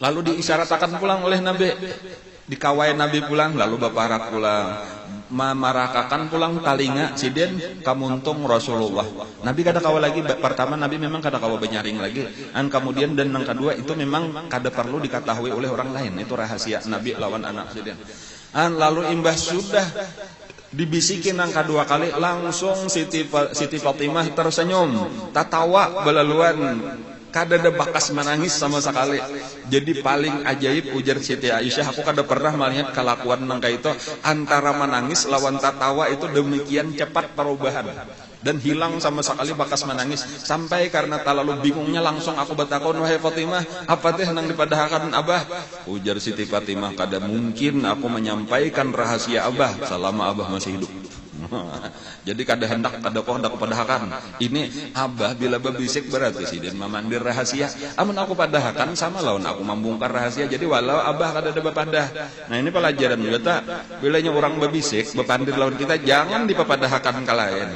Lalu diisyaratkan pulang oleh Nabi, dikawai Nabi pulang, lalu baparak pulang. Memarakakan pulang talinga siden kamuntung Rasulullah. Nabi kada kawa lagi, pertama Nabi memang kada kawa benyaring lagi, kemudian dan yang kedua itu memang kada perlu diketahui oleh orang lain, itu rahasia Nabi lawan anak siden. Lalu imbah sudah dibisikin yang kedua kali, langsung Siti Fatimah tersenyum, tatawa belaluan, kada ada bakas menangis sama sekali. Jadi paling ajaib ujar Siti Aisyah, aku kada pernah melihat kelakuan nangka itu, antara menangis lawan tatawa itu demikian cepat perubahan dan hilang sama sekali bakas menangis. Sampai karena terlalu bingungnya langsung aku bertakon, wahai Fatimah, apa teh nang dipadahakan Abah? Ujar Siti Fatimah, kada mungkin aku menyampaikan rahasia Abah selama Abah masih hidup. Jadi kada hendak kada kok hendak padahakan. Ini Abah bila babisik berarti sih dan memandir rahasia. Amun aku padahakan sama lawan aku membongkar rahasia. Jadi walau Abah kada ada bapadah. Nah ini pelajaran juga tak. Bilanya orang babisik bepandir lawan kita, jangan dipapadahakan ka lain.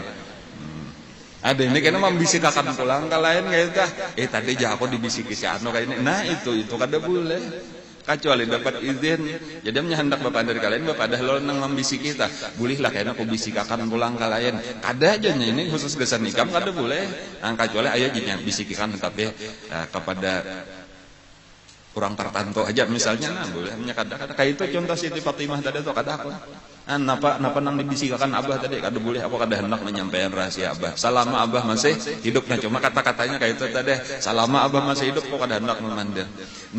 Ada ini kena membisikakan pulang ka lain kayak tah. Tadi jah aku dibisiki si anu kayak ini. Nah itu kada boleh. Kecuali dapat izin. Jadi hendak bapak dari kalian, bapak dah lo nang membisik kita, bolehlah kayaknya aku bisikakan pulang kalian. Kada aja ini khusus gesan nikam kada boleh. Kecuali ayah jinya bisikikan tapi kepada orang tertentu aja misalnya, nah boleh. Kada kayak itu contoh Siti Fatimah tadi tuh kada aku. Napa nang dibisikakan Abah tadi kada boleh, aku kada hendak menyampaikan rahasia Abah selama Abah masih hidup. Nah cuma kata-katanya kayak itu tadi, selama Abah masih hidup kok kada hendak memandir.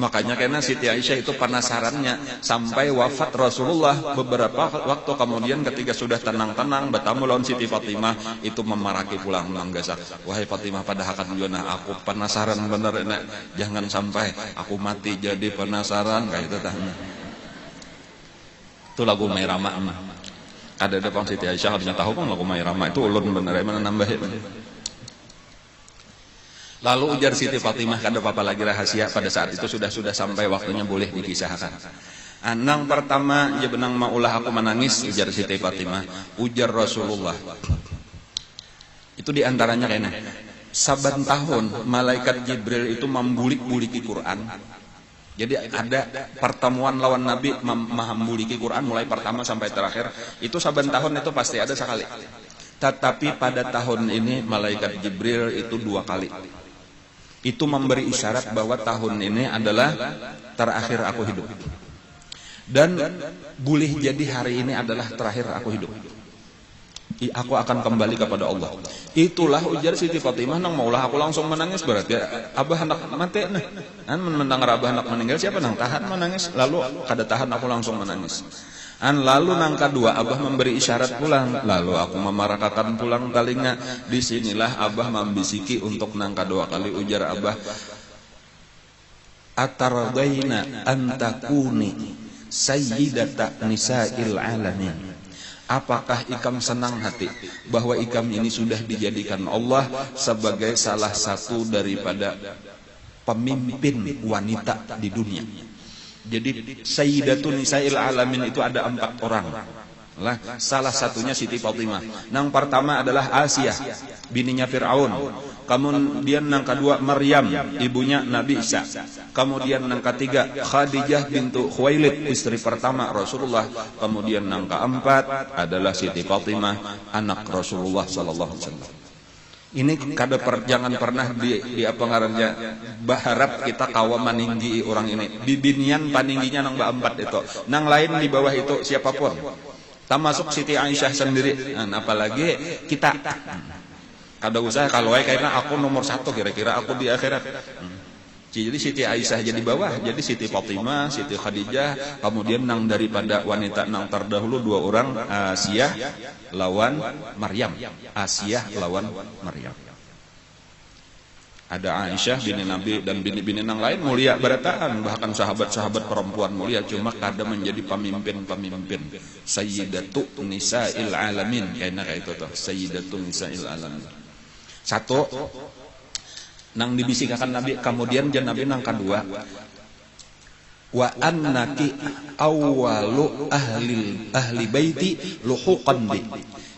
Makanya karena Siti Aisyah itu penasarannya sampai wafat Rasulullah beberapa waktu kemudian, ketika sudah tenang-tenang bertamu lawan Siti Fatimah itu memaraki pulang manggasak, wahai Fatimah padahakan jona, aku penasaran bener enak, jangan sampai aku mati jadi penasaran kayak itu tah. Itu lagu Mairama. Ada depan Siti Aisyah harusnya tahu kan lagu Mairama itu ulun bener mana nambahin. Lalu ujar Siti Fatimah, kada apa-apa lagi rahasia pada saat itu sudah sampai waktunya boleh dikisahkan. Nang pertama ya benang maulah aku menangis, ujar Siti Fatimah. Ujar Rasulullah. Itu diantaranya kayaknya. Saban tahun malaikat Jibril itu membulik-buliki Quran. Jadi ada pertemuan lawan Nabi menghambuliki Quran mulai pertama sampai terakhir. Itu saban tahun itu pasti ada sekali. Tetapi pada tahun ini malaikat Jibril itu 2 kali. Itu memberi isyarat bahwa tahun ini adalah terakhir aku hidup. Dan boleh jadi hari ini adalah terakhir aku hidup. Aku akan kembali kepada Allah. Itulah ujar Siti Fatimah, nang maulah aku langsung menangis, berarti Abah hendak mati nah. Mendengar Abah hendak meninggal, siapa nang tahan menangis? Lalu kada tahan aku langsung menangis. Lalu nang kedua Abah memberi isyarat pulang, lalu aku memarakakan pulang talinga. Disinilah Abah membisiki untuk nang kedua kali, ujar Abah, atardaina antakuni sayyidata nisa'il alamin. Apakah ikam senang hati bahwa ikam ini sudah dijadikan Allah sebagai salah satu daripada pemimpin wanita di dunia? Jadi Sayyidatun Nisa'il Alamin itu ada 4 orang. Salah satunya Siti Fatimah. Nang pertama adalah Asiyah, bininya Fir'aun. Kemudian nang kedua Maryam, ibunya Nabi Isa. Kemudian nang ketiga Khadijah bintu Khuwailid, istri pertama Rasulullah. Kemudian nang keempat adalah Siti Fatimah, anak Rasulullah sallallahu alaihi wasallam. Ini jangan pernah di apa ngarannya berharap kita kawa maninggi orang ini. Bibinian paningginya nang empat itu. Nang lain di bawah itu siapapun. Termasuk Siti Aisyah sendiri. Apalagi kita. Kada usah kalau karena aku nomor 1 kira-kira aku di akhirat. Jadi Siti Aisyah jadi bawah, jadi Siti Fatimah, Siti Khadijah, kemudian nang daripada wanita nang terdahulu 2 orang, Asiyah lawan Maryam. Asiyah lawan Maryam. Ada Aisyah bini Nabi dan bini-bini nang lain mulia berataan, bahkan sahabat-sahabat perempuan mulia, cuma kada menjadi pemimpin-pemimpin. Sayyidatu Nisa'il Alamin, kayak itu tuh, Sayyidatu Nisa'il Alamin. Satu, nang dibisikakan Nabi, kemudian jan Nabi nang kadua, wa annaki awwalu ahli baiti luhuqan bi,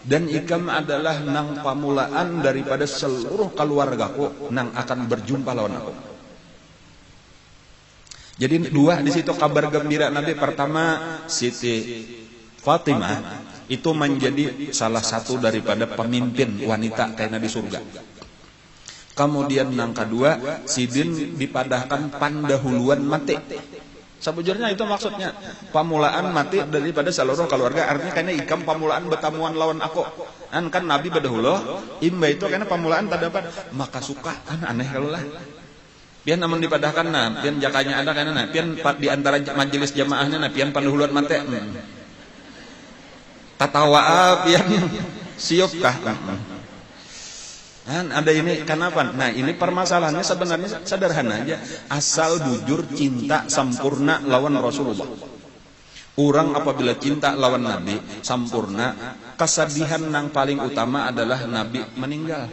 dan ikam adalah nang pamulaan daripada seluruh keluargaku nang akan berjumpa lawan aku. Jadi dua di situ kabar gembira Nabi. Pertama, Siti Fatimah itu menjadi salah satu daripada pemimpin wanita kayak Nabi surga. Kemudian yang kedua, Sidin dipadahkan pandahuluan mati. Sebujurnya itu maksudnya pamulaan mati daripada seluruh keluarga. Artinya karena ikam pamulaan betamuan lawan aku. Kan Nabi badahulu, imba itu karena pamulaan tak dapat. Maka suka kan aneh kalau lah. Pian namun dipadahkan nah, pian jakanya ada karena nah, pian di antara majelis jamaahnya nah, pian pandahuluan mati. Tatawa pian siop kah? Ada ini kenapa? Nah ini permasalahannya sebenarnya sederhana aja. Asal bujur cinta sempurna lawan Rasulullah. Orang apabila cinta lawan Nabi sempurna, kesedihan yang paling utama adalah Nabi meninggal.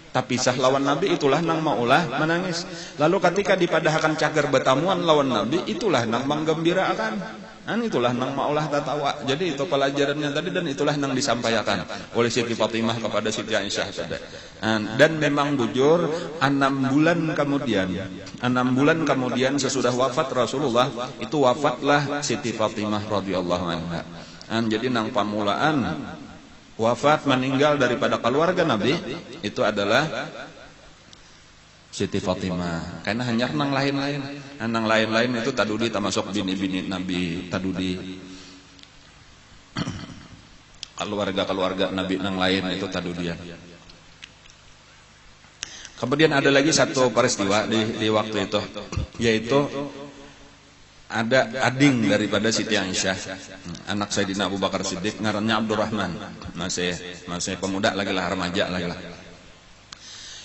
Tapi sah lawan Nabi itulah nang maulah menangis. Lalu ketika dipadahkan cager betamuan lawan Nabi, itulah nang menggembirakan. Dan itulah nang maulah tatawa. Jadi itu pelajarannya tadi, dan itulah nang disampaikan oleh Siti Fatimah kepada Siti Aisyah tadi. Dan memang bujur 6 bulan kemudian sesudah wafat Rasulullah, itu wafatlah Siti Fatimah radhiyallahu anha. Jadi nang pamulaan wafat meninggal daripada keluarga Nabi itu adalah Siti Fatimah. Karena hanya nang lain-lain itu tadudi termasuk bini-bini Nabi, tadudi keluarga Nabi nang lain itu tadudian. Kemudian ada lagi satu peristiwa di waktu itu, yaitu ada ading daripada Siti Aisyah, anak Sayyidina Abu Bakar Siddiq, ngarannya Abdurrahman, masih pemuda lagi lah, remaja lagi lah.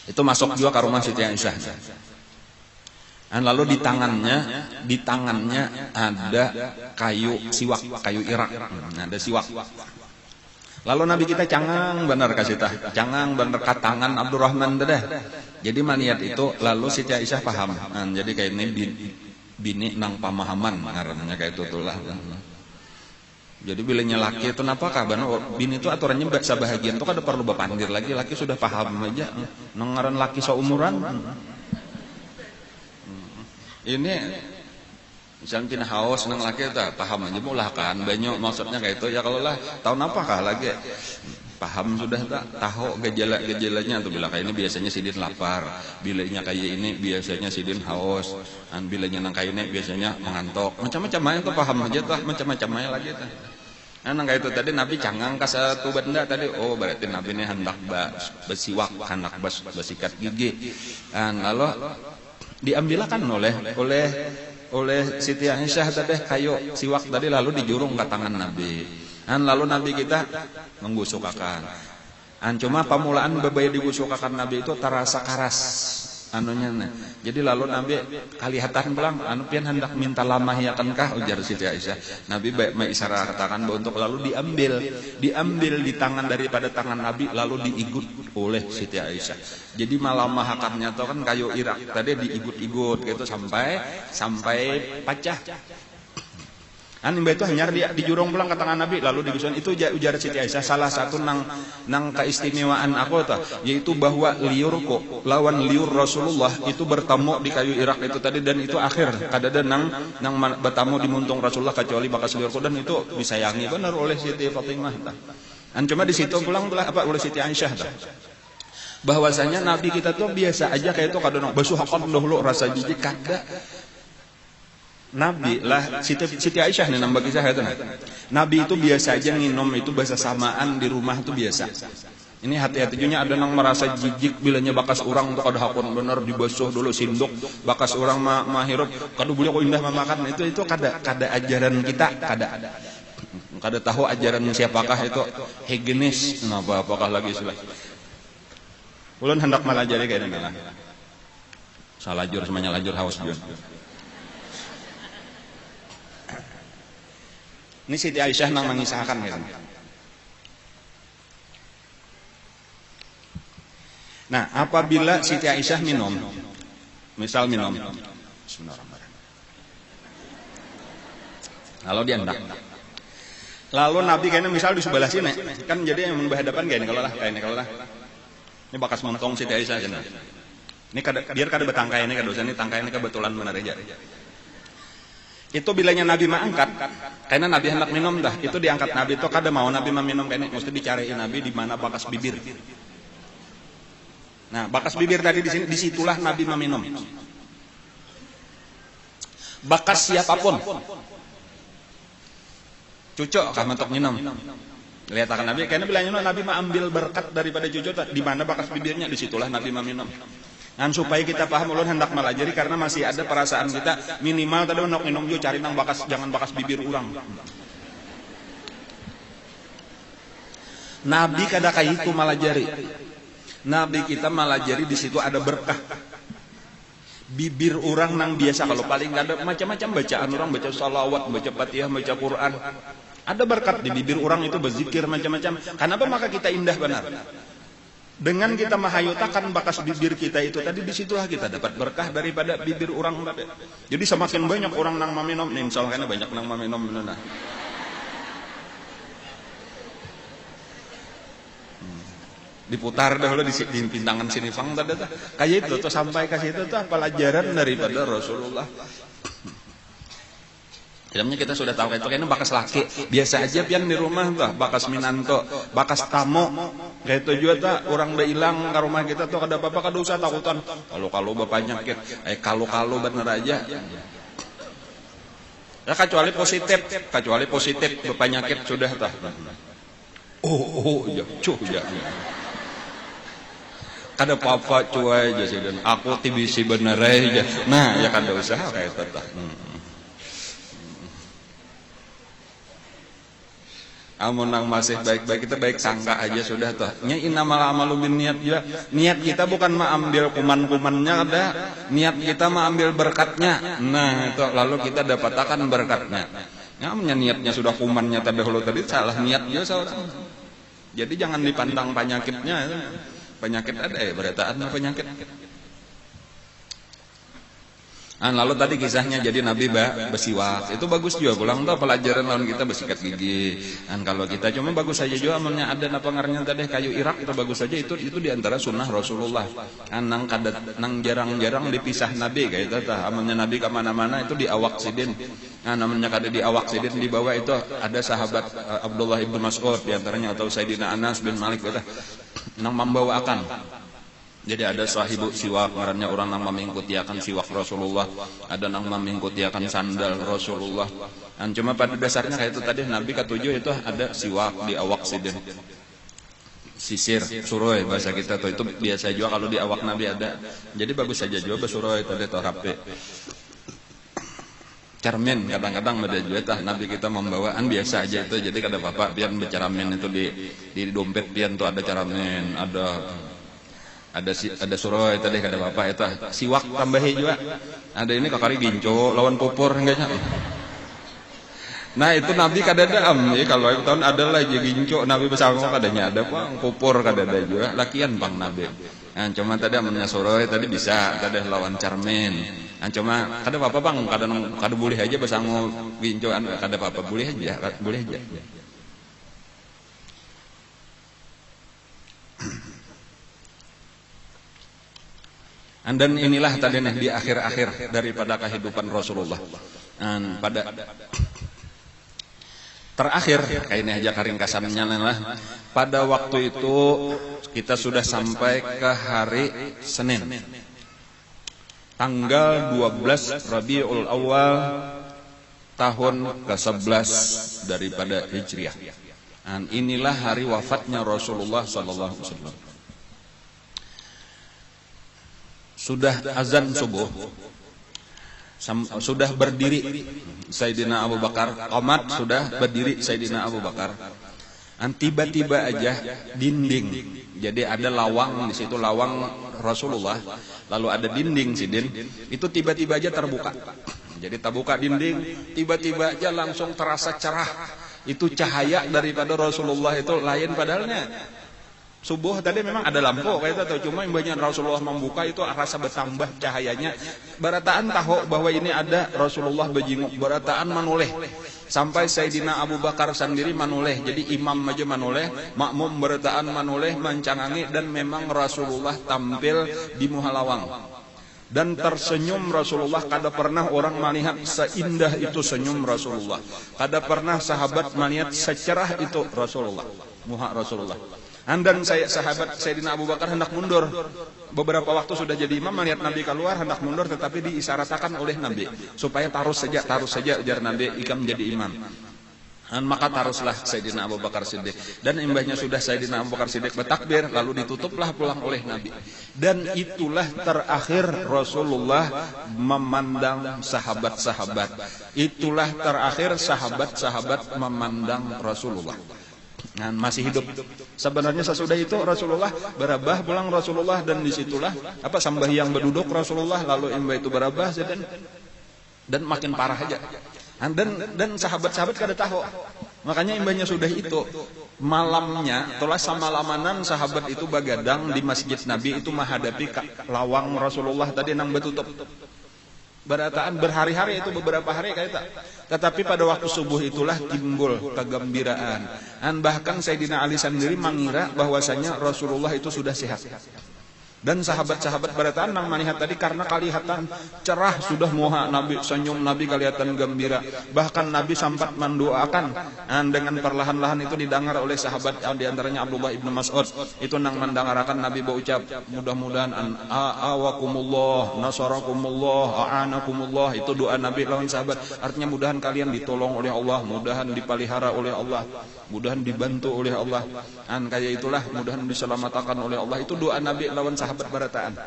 Itu masuk juga ke rumah Siti Aisyah. Dan lalu di tangannya ada kayu siwak, kayu Irak, ada siwak. Lalu Nabi kita cangang bener kasih cangang bener katangan Abdurrahman dah. Jadi maniat itu, lalu Siti Aisyah paham. Jadi kayak ini bini nang pemahaman ngarannya kayak itu lah. Jadi bilanya laki itu napakah bini itu aturannya sabahagian itu kada perlu bapandir lagi, laki sudah paham aja nang ngaran laki seumuran. Ini misalnya pina haus nang laki itu paham aja mulah kan banyak maksudnya kayak itu ya. Kalau lah tahun apakah lagi paham sudah tak tahu gejalanya tuh, bila kayak ini biasanya sidin lapar, bilanya kayak ini biasanya sidin haus, dan bilanya nang kayak ini biasanya mengantuk, macam-macam aja tuh paham aja tuh, macam-macam aja lagi tuh. Nah kayak itu tadi Nabi cangang ke satu benda tadi, oh berarti Nabi ini hendak bersiwak, hendak bersikat gigi. Dan lalu diambilkan oleh Siti Aisyah tadi kayu siwak tadi, lalu dijurung ke tangan Nabi. Dan lalu Nabi kita menggusukakan. Cuma pamulaan bebaya digusukakan Nabi itu terasa keras anunya. Jadi lalu Nabi kelihatan pulang pian hendak minta lamah ya kankah, ujar Siti Aisyah. Nabi baik mengisyarat katakan untuk lalu diambil di tangan daripada tangan Nabi, lalu diigut oleh Siti Aisyah. Jadi malam mahakannya itu kan kayu Irak tadi diigut-igut gitu sampai pecah. Imba itu hanya dijurung pulang ke tangan Nabi, lalu digusukan. Itu ujar Siti Aisyah, salah satu nang keistimewaan aku tuh, yaitu bahwa liurku lawan liur Rasulullah itu bertemu di kayu Irak itu tadi, dan itu akhir kadada nang bertemu di muntung Rasulullah kecuali bakas liurku, dan itu disayangi benar oleh Siti Fatimah. Cuma di situ pulang oleh Siti Aisyah tuh, bahwasanya Nabi kita tuh biasa aja kayak itu kadang basuhakan dahulu rasa jijik kada. Nabi lah Siti Aisyah nih nambah kisah itu. Nabi itu biasa aja nginum itu bahasa samaan di rumah itu biasa. Ini hati-hati juga ada yang merasa jijik bilanya bakas orang untuk ada hakun bener dibasuh dulu sinduk, bakas orang mahirup kadu beliau kok indah memakan itu kada ajaran kita, kada tahu ajaran siapakah itu higienis apakah lagi istilah. Ulun hendak malajari kayak ini lah. Salajur semuanya lajur haus juga. Ini Siti Aisyah nang mengisahkan gitu. Nah, apabila Siti Aisyah minum, Misal minum. Bismillahirrahmanirrahim. Lalu dia hendak. Lalu Nabi kayaknya misal di sebelah sini, kan jadi yang berhadapan kayak ini kalau lah. Ini bakas montong Siti Aisyah kan. Ini biar kada betangkai ini kada ini tangkai ini kebetulan benar aja. Itu bilanya Nabi mengangkat, karena Nabi hendak minum dah, itu diangkat Nabi itu kada mau Nabi meminum kayaknya mesti dicariin Nabi di mana bakas bibir. Nah, bakas bibir tadi di sini, disitulah Nabi meminum. Bakas siapapun, cucuk kah mentok minum. Lihat akan Nabi, karena bilangnya Nabi mengambil berkat daripada cucuk, di mana bakas bibirnya, disitulah Nabi meminum. Dan supaya kita paham, ulun hendak melajari karena masih ada perasaan kita minimal tadi hendak minum jo cari nang bakas, jangan bakas bibir orang. Nabi kada kayak itu melajari. Nabi kita melajari di situ ada berkah. Bibir orang nang biasa kalau paling ada macam-macam bacaan orang, baca salawat, baca Fatihah, baca Quran. Ada berkat di bibir orang itu berzikir macam-macam. Kenapa maka kita indah benar? Dengan kita menghayutakan bakas bibir kita itu tadi, disitulah kita dapat berkah daripada bibir orang. Jadi semakin banyak orang nang maminom, nih misalnya banyak nang maminom, nah. Diputar dahulu di pintangan sini fang tadi kayak itu tuh sampai ke situ tuh pelajaran daripada Rasulullah. Dalamnya kita sudah tahu itu kayaknya bakas laki biasa aja pian di rumah tuh, bakas minanto, bakas tamu kayak itu juga tuh orang udah hilang ke rumah kita tuh kada apa-apa kada usah takutan kalau bapaknya kalau bener aja ya kecuali positif bapaknya sudah tuh ya cuh ya kada apa-apa cuy aja sih dan aku TBC bener aja nah ya kada usah kayak itu tuh. Amun nang masih baik-baik kita baik sangka aja sudah tuh. Nya innamal amalu binniyat juga. Niat kita bukan mengambil kuman-kumannya ada, niat kita mengambil berkatnya. Nah, itu lalu kita dapatkan berkatnya. Namanya niatnya sudah kumannya terdahulu tadi salah niat ya salah. Jadi jangan dipandang penyakitnya. Penyakit ada berataan penyakit. Lalu tadi kisahnya jadi Nabi bersiwak itu bagus juga pulang tuh pelajaran lawan kita bersikat gigi. Kalau kita cuma bagus saja juga amalnya ada apa ngarnya tadi kayu irak itu bagus saja itu diantara sunnah Rasulullah. Nang jarang-jarang dipisah Nabi kayak itu tah amalnya Nabi kemana-mana itu di awak sidin. Namanya kada di awak sidin di bawah itu ada sahabat Abdullah ibnu Mas'ud diantaranya atau Sayyidina Anas bin Malik itu nang membawakan. Jadi ada sahibu siwak, ngarannya orang nang mengikuti akan siwak Rasulullah, ada nang mengikuti akan sandal Rasulullah. Dan cuma pada dasarnya kayak itu tadi Nabi ketujuh itu ada siwak di awak sidin. Sisir, suroy bahasa kita tuh itu biasa juga kalau di awak Nabi ada. Jadi bagus saja juga basuroy tadi tuh rapi. Cermin kadang-kadang ada juga tah Nabi kita membawaan biasa aja itu. Jadi kada apa-apa biar bercermin itu di dompet pian tuh ada cermin, ada suroy tadi kada apa itu siwak tambahi juga ada ini kakari ginco lawan pupur enggaknya nah itu Nabi kada ada kalau tahun ada lagi ginco Nabi bersama kadanya ada pang pupur kada ada juga lakian bang Nabi cuma tadi amanya suroy tadi bisa tadi lawan cermin cuma kada apa bang kada boleh aja bersama ginco kada apa boleh aja Dan inilah tadi nih di akhir-akhir daripada kehidupan Rasulullah. Dan pada terakhir kayak ini aja karingkasannya lah. Pada waktu itu kita sudah sampai ke hari Senin. Tanggal 12 Rabiul Awal tahun ke-11 daripada Hijriah. Dan inilah hari wafatnya Rasulullah sallallahu alaihi wasallam. Sudah azan subuh, sudah berdiri Sayyidina Abu Bakar, qomat sudah berdiri Sayyidina Abu Bakar. Dan tiba-tiba aja dinding, jadi ada lawang di situ lawang Rasulullah, lalu ada dinding sidin, itu tiba-tiba aja terbuka. Jadi terbuka dinding, tiba-tiba aja langsung terasa cerah. Itu cahaya daripada Rasulullah itu lain padahalnya. Subuh tadi memang ada lampu kayak itu, cuma imbahnya Rasulullah membuka itu rasa bertambah cahayanya. Barataan tahu bahwa ini ada Rasulullah bejinguk, barataan manuleh. Sampai Sayyidina Abu Bakar sendiri manuleh. Jadi imam aja manuleh, makmum barataan manuleh, mancangangi, dan memang Rasulullah tampil di muhalawang. Dan tersenyum Rasulullah, kada pernah orang melihat seindah itu senyum Rasulullah. Kada pernah sahabat melihat secerah itu Rasulullah, muha Rasulullah. Dan sahabat Sayyidina Abu Bakar hendak mundur. Beberapa waktu sudah jadi imam, melihat Nabi keluar hendak mundur, tetapi diisyaratkan oleh Nabi supaya taruh saja jar Nabi ikam menjadi imam. Dan maka taruhlah Sayyidina Abu Bakar Siddiq. Dan imbahnya sudah Sayyidina Abu Bakar Siddiq bertakbir, lalu ditutuplah pulang oleh Nabi. Dan itulah terakhir Rasulullah memandang sahabat-sahabat. Itulah terakhir sahabat-sahabat memandang Rasulullah. Nah, masih hidup. Sebenarnya sesudah itu Rasulullah berabah pulang Rasulullah, dan disitulah sambahyang berduduk Rasulullah, lalu imbah itu berabah dan makin parah aja. Dan sahabat-sahabat kada tahu. Makanya imbahnya sudah itu malamnya telah sama lamanan sahabat itu bagadang di masjid Nabi itu menghadapi lawang Rasulullah tadi nang betutup. Barataan berhari-hari itu, beberapa hari kayak tak. Tetapi pada waktu subuh itulah timbul kegembiraan. Dan bahkan Sayyidina Ali sendiri mengira bahwasanya Rasulullah itu sudah sehat. Dan sahabat-sahabat barataan nang melihat tadi karena kelihatan cerah sudah moha Nabi, senyum Nabi kelihatan gembira. Bahkan Nabi sempat mendoakan, dan dengan perlahan-lahan itu didengar oleh sahabat, di antaranya Abdullah ibnu Mas'ud. Itu nang mendengarkan Nabi berucap, mudah-mudahan awakumullah, nasarakumullah, a'anakumullah. Itu doa Nabi lawan sahabat. Artinya mudahan kalian ditolong oleh Allah, mudahan dipelihara oleh Allah, mudahan dibantu oleh Allah. Dan kayak itulah mudahan diselamatkan oleh Allah. Itu doa Nabi lawan sahabat barataan.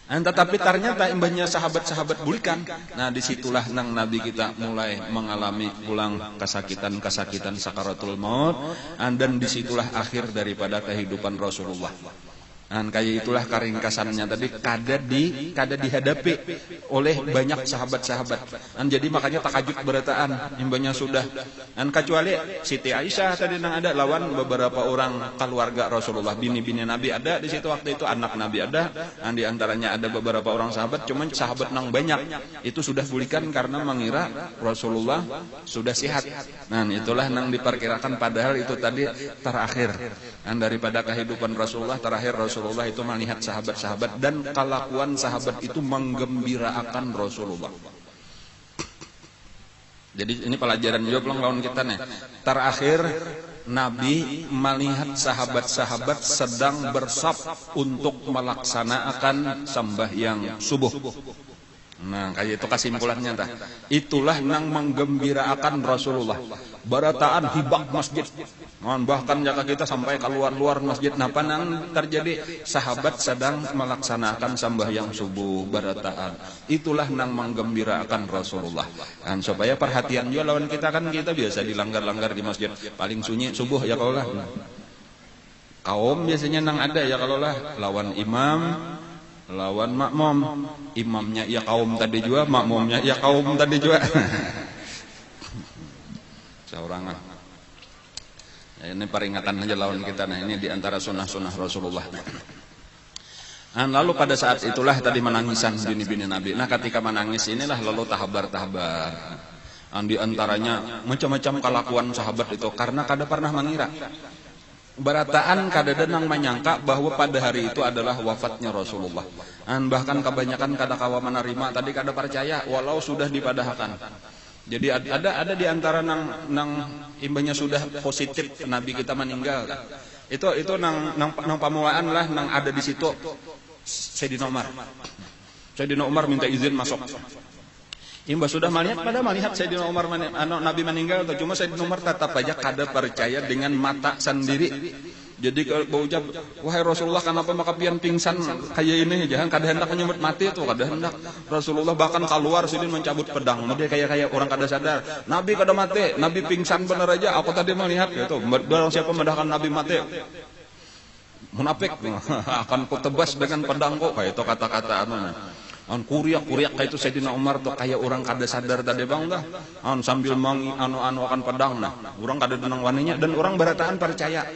Tetapi ternyata imbahnya sahabat-sahabat bulikan. Nah, disitulah nang Nabi kita mulai mengalami pulang kesakitan sakaratul maut. Dan disitulah akhir daripada kehidupan Rasulullah. Dan kayak itulah keringkasannya tadi kada dihadapi oleh banyak sahabat-sahabat. Dan jadi makanya takajud berataan imbahnya sudah. Dan kecuali Siti Aisyah tadi nang ada lawan beberapa orang keluarga Rasulullah, bini-bini Nabi ada di situ waktu itu, anak Nabi ada, dan di antaranya ada beberapa orang sahabat. Cuman sahabat nang banyak itu sudah bulikan karena mengira Rasulullah sudah sehat. Nah, itulah nang diperkirakan padahal itu tadi terakhir. Dan daripada kehidupan Rasulullah terakhir Rasulullah itu melihat sahabat-sahabat, dan kelakuan sahabat itu menggembirakan Rasulullah. Jadi ini pelajaran juga lawan kita nih. Terakhir Nabi melihat sahabat-sahabat sedang bersaf untuk melaksanakan sembahyang subuh. Nah, kayak itu kesimpulannya dah. Itulah nang menggembirakan Rasulullah. Barataan hibak masjid. Bahkan jika kita sampai keluar masjid, napa nang terjadi sahabat sedang melaksanakan sembahyang subuh barataan. Itulah nang menggembirakan Rasulullah. Dan supaya perhatian juga lawan kita, kan kita biasa dilanggar-langgar di masjid. Paling sunyi subuh ya kalau lah. Kaum biasanya nang ada ya kalau lah lawan imam, lawan makmum. Imamnya ya kaum tadi juga, makmumnya ya kaum tadi juga. Seorang ya, ini peringatan aja lawan kita. Nah, ini diantara sunnah-sunnah Rasulullah. Nah, lalu pada saat itulah tadi menangisan bini-bini Nabi. Nah, ketika menangis inilah lalu tahabar-tahabar. Di antaranya macam-macam kelakuan sahabat itu karena kada pernah mengira. Barataan kadang-kadang menyangka bahwa pada hari itu adalah wafatnya Rasulullah. Dan bahkan kebanyakan kada kawa menerima, tadi kada percaya walau sudah dipadahkan. Jadi ada di antara nang imbahnya sudah positif Nabi kita meninggal. Itu nang pamulaan lah nang ada di situ Sayyidina Umar. Sayyidina Umar minta izin masuk. Imbah sudah melihat Sayyidina Umar Nabi meninggal, cuma Sayyidina Umar tetap aja kada percaya dengan mata sendiri. Jadi kalau berucap, wahai Rasulullah, kenapa maka pian pingsan kayak ini? Jangan kada hendak menyebut mati itu, kada hendak. Rasulullah bahkan keluar sini mencabut pedang. Dia kayak orang kada sadar. Nabi kada mati, Nabi pingsan bener aja. Aku tadi melihat gitu. Barang siapa mendahkan Nabi mati, munafik, akan kutebas dengan pedangku. Kayak itu kata-kata kuriak kayak itu Sayyidina Umar tuh kayak orang kada sadar tadi bang dah. Sambil akan pedang nah. Orang kada denang waninya, dan orang barataan percaya.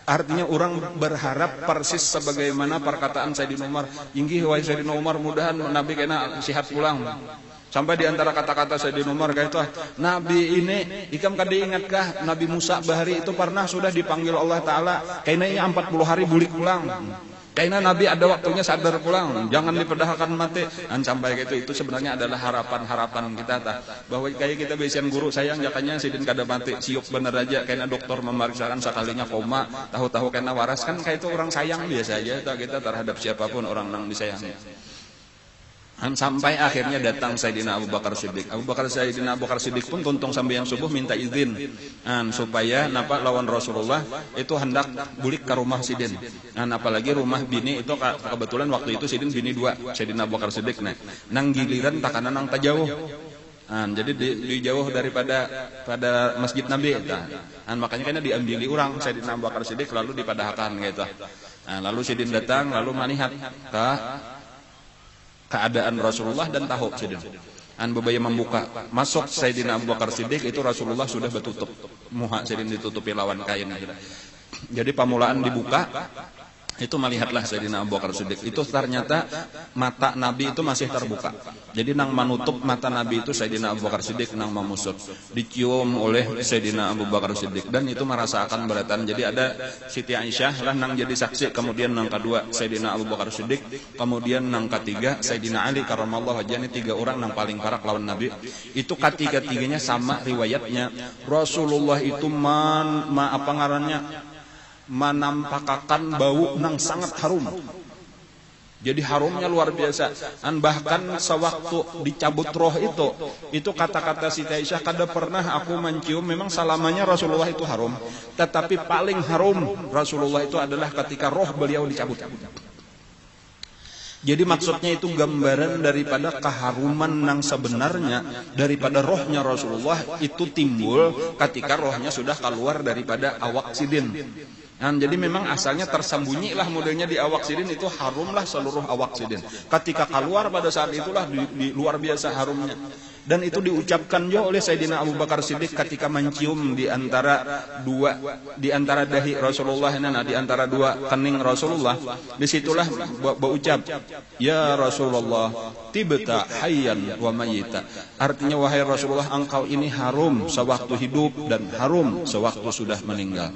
Artinya orang berharap persis sebagaimana perkataan Sayyidina Umar, inggih wahai Sayyidina Umar, mudahan Nabi kena sihat pulang. Sampai di antara kata-kata Sayyidina Umar kayak itu, Nabi ini ikam kada ingatkah Nabi Musa bahari itu pernah sudah dipanggil Allah Ta'ala, kayaknya 40 hari bulik pulang. Kayaknya Nabi ada waktunya sadar pulang, jangan diperdahkan mati. Dan sampai gitu, itu sebenarnya adalah harapan-harapan kita bahwa kayak kita bisian guru sayang jakanya sidin kada mati, siup bener aja kayaknya dokter memeriksakan sekalinya koma, tahu-tahu kayaknya waras, kan kayak itu orang sayang biasa aja kita terhadap siapapun orang nang disayangi. Sampai akhirnya datang Sayyidina Abu Bakar Siddiq. Sayyidina Abu Bakar Siddiq pun tuntung sampai yang subuh minta izin supaya napa lawan Rasulullah itu hendak bulik ke rumah Sidin. Apalagi rumah bini itu kebetulan waktu itu Sidin bini 2, Sayyidina Abu Bakar Siddiq nang giliran takana nang tajauh. Jadi dijauh daripada pada masjid Nabi. Makanya kena diambili orang Sayyidina Abu Bakar Siddiq lalu dipadahkan gitu. Lalu Sidin datang lalu melihat ke keadaan Rasulullah dan tahu Sidin. Bebaya membuka, masuk Sayyidina Abu Bakar Siddiq itu Rasulullah sudah bertutup, muha Sidin ditutupi lawan kain. Jadi pamulaan dibuka, itu melihatlah Sayyidina Abu Bakar Siddiq. Itu ternyata mata Nabi itu masih terbuka. Jadi nang menutup mata Nabi itu Sayyidina Abu Bakar Siddiq nang memusut. Dicium oleh Sayyidina Abu Bakar Siddiq dan itu merasakan beratan. Jadi ada Siti Aisyah lah nang jadi saksi, kemudian nang kedua Sayyidina Abu Bakar Siddiq, kemudian nang ketiga Sayyidina Ali karramallahu wajhahu. 3 orang nang paling parah lawan Nabi. Itu ketiga-tiganya sama riwayatnya. Rasulullah itu apa ngarannya? Menampakkan bau nang sangat harum. Jadi harumnya luar biasa. Bahkan sewaktu dicabut roh itu kata-kata Siti Aisyah, kada pernah aku mencium, memang salamanya Rasulullah itu harum, tetapi paling harum Rasulullah itu adalah ketika roh beliau dicabut. Jadi maksudnya itu gambaran daripada keharuman yang sebenarnya daripada rohnya Rasulullah itu timbul ketika rohnya sudah keluar daripada awak Sidin. Jadi memang asalnya tersembunyi lah modelnya di awak Sidin, itu harumlah seluruh awak Sidin. Ketika keluar pada saat itulah di luar biasa harumnya. Dan itu diucapkan juga oleh Sayyidina Abu Bakar Siddiq ketika mencium di antara dahi Rasulullah, di antara 2 kening Rasulullah. Disitulah berucap, ya Rasulullah, tibta hayyan wa mayyita. Artinya wahai Rasulullah, engkau ini harum sewaktu hidup dan harum sewaktu sudah meninggal.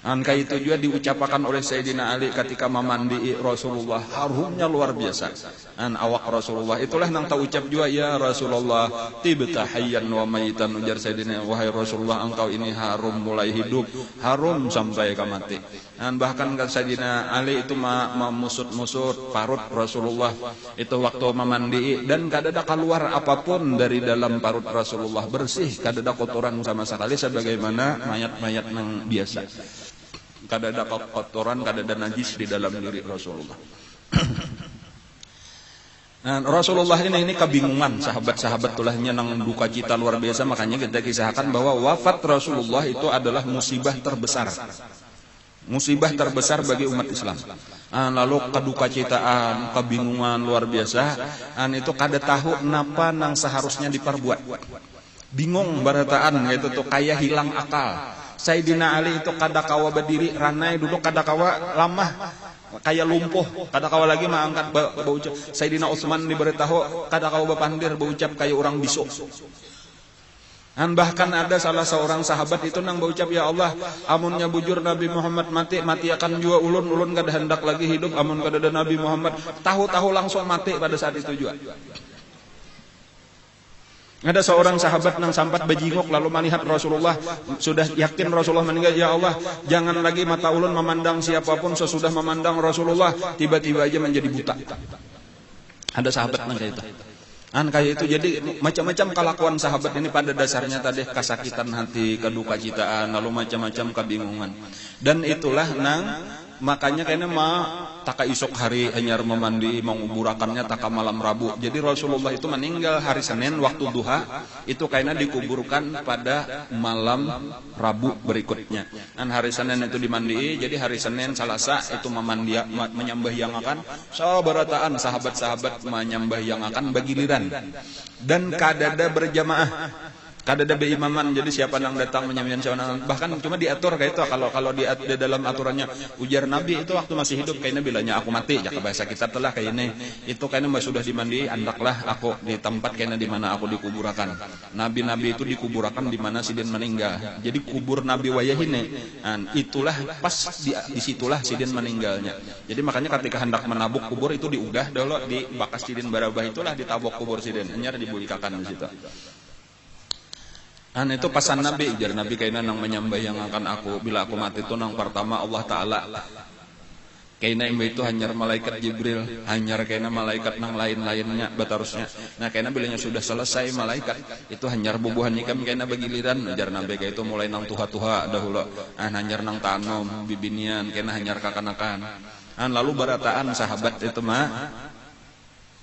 Angka itu juga diucapkan oleh Sayyidina Ali ketika memandi Rasulullah, harumnya luar biasa. Awak Rasulullah itulah nang tak ucap juga, ya Rasulullah tibta hayyan wa mayitan. Ujar Sayyidina, wahai Rasulullah, engkau ini harum mulai hidup, harum sampai ke mati. Bahkan Sayyidina Ali itu memusut-musut parut Rasulullah itu waktu memandi, dan kada ada keluar apapun dari dalam parut Rasulullah, bersih, kada ada kotoran sama sekali sebagaimana mayat-mayat yang biasa. Kada ada kotoran, kada ada najis di dalam diri Rasulullah. Rasulullah ini kebingungan, sahabat-sahabat tulahnya nang duka cita luar biasa. Makanya kita kisahkan bahwa wafat Rasulullah itu adalah musibah terbesar. Musibah terbesar bagi umat Islam. Lalu keduka citaan, kebingungan luar biasa. Itu kada tahu napa nang seharusnya diperbuat. Bingung barataan gitu tuh, kayak hilang akal. Sayyidina Ali itu kada kawa berdiri, ranai duduk kada kawa lamah, kayak lumpuh, kada kawa lagi mengangkat berucap. Sayyidina Utsman diberitahu kada kawa bepandir, berucap kayak orang bisu. Bahkan ada salah seorang sahabat itu nang berucap, ya Allah, amunnya bujur Nabi Muhammad mati akan jua ulun kada hendak lagi hidup, amun kada ada Nabi Muhammad, tahu-tahu langsung mati pada saat itu juga. Ada seorang sahabat yang sampat bejingok lalu melihat Rasulullah, sudah yakin Rasulullah meninggal, ya Allah, jangan lagi mata ulun memandang siapapun sesudah memandang Rasulullah, tiba-tiba aja menjadi buta. Ada sahabat yang kayak itu. Kayak itu. Jadi macam-macam kelakuan sahabat ini pada dasarnya tadi kesakitan hati, keduka citaan, lalu macam-macam kebingungan. Dan itulah makanya kayaknya taka isok hari hanyar memandi menguburakannya taka malam Rabu. Jadi Rasulullah itu meninggal hari Senin waktu duha, itu kayaknya dikuburkan pada malam Rabu berikutnya. Hari Senin itu dimandi, jadi hari Senin Selasa itu menyembahyangakan sabarataan sahabat-sahabat menyembahyangakan bagiliran dan kadada berjamaah. Kada ada imaman, jadi siapa nang datang menyamian siapa nang, bahkan cuma diatur kayak itu. Kalau di dalam aturannya ujar Nabi itu waktu masih hidup kayaknya bilanya aku mati ya bahasa kita telah kayak ini itu kayaknya sudah dimandi andaklah aku di tempat kayaknya di mana aku dikuburakan. Nabi-nabi itu dikuburakan di mana sidin meninggal. Jadi kubur Nabi wayahine itulah pas di situlah sidin meninggalnya. Jadi makanya ketika hendak menabuk kubur itu diugah dulu di bakas sidin barabah itulah ditabok kubur sidin anyar dibulikakan di situ. Itu pesan Nabi, jar Nabi kayaknya nang menyambayangkan aku bila aku mati itu nang pertama Allah Ta'ala kayaknya itu hanyar malaikat Jibril, hanyar kayaknya malaikat nang lain-lainnya batarusnya. Nah kayaknya bilanya sudah selesai malaikat itu hanyar bubuhan nikam kayaknya bagiliran jar Nabi kayak itu mulai nang tuha-tuha dahulu hanyar nang tanom bibinian kayaknya hanyar kakanakan lalu barataan sahabat itu mah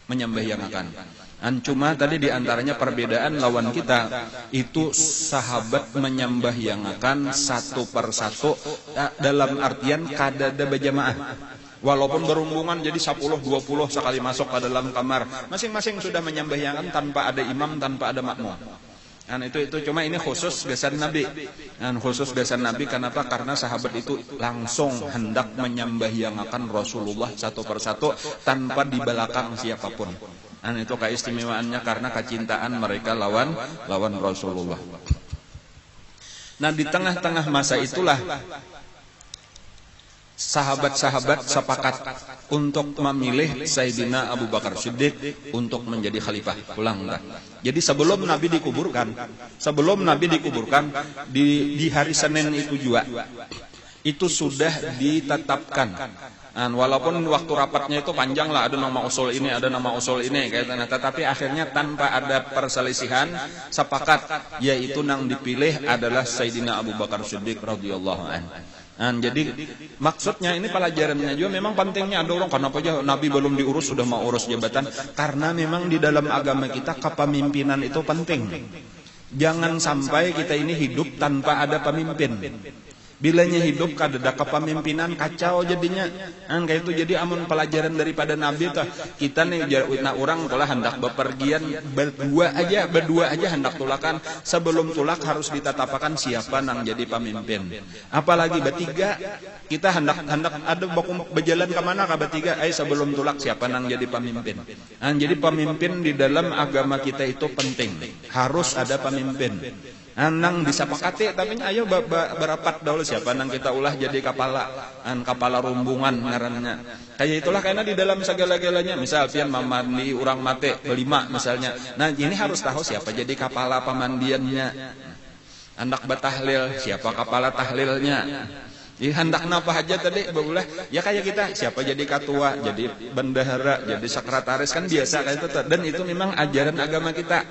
menyambayangkan. Cuma tadi diantaranya perbedaan lawan kita itu sahabat menyambahyangkan satu persatu dalam artian kadada berjamaah. Walaupun berhubungan jadi 10-20 sekali masuk ke dalam kamar, masing-masing sudah menyambahyangkan tanpa ada imam, tanpa ada makmum. Itu cuma ini khusus gasan Nabi. Khusus gasan Nabi kenapa? Karena sahabat itu langsung hendak menyambahyangkan Rasulullah satu persatu tanpa di belakang siapapun. Itu keistimewaannya karena kecintaan mereka lawan Rasulullah. Nah di tengah-tengah masa itulah sahabat-sahabat sepakat untuk memilih Sayyidina Abu Bakar Siddiq untuk menjadi khalifah. Ulang dah. Jadi sebelum Nabi dikuburkan di hari Senin itu juga itu sudah ditetapkan. Walaupun waktu rapatnya itu panjang lah, ada nama usul ini, ada nama usul ini, tetapi akhirnya tanpa ada perselisihan sepakat, yaitu nang dipilih adalah Sayyidina Abu Bakar Siddiq radhiyallahu anhu. Jadi maksudnya ini pelajarannya juga memang pentingnya ada orang kenapa aja Nabi belum diurus sudah mau urus jabatan, karena memang di dalam agama kita kepemimpinan itu penting. Jangan sampai kita ini hidup tanpa ada pemimpin. Bilanya hidup kadada kepemimpinan kacau jadinya. Kayak itu jadi amun pelajaran daripada Nabi tuh. Kita nih orang telah hendak bepergian berdua aja hendak tulakan. Sebelum tulak harus ditatapakan siapa nang jadi pemimpin. Apalagi bertiga kita hendak ada berjalan kemana ka bertiga. Sebelum tulak siapa nang jadi pemimpin. Jadi pemimpin di dalam agama kita itu penting. Harus ada pemimpin. Nang disepakati tapi ayo berapat dahulu siapa nang kita ulah jadi kepala rombongan ngarannya. Kayak itulah karena di dalam segala-galanya misal pian mamandi urang mate kelima misalnya. Nah ini harus tahu siapa jadi kepala pemandiannya. Hendak batahlil siapa kepala tahlilnya. Hendak napa aja tadi baulah ya kayak kita siapa jadi ketua, jadi bendahara, jadi sekretaris kan biasa kayak itu dan itu memang ajaran agama kita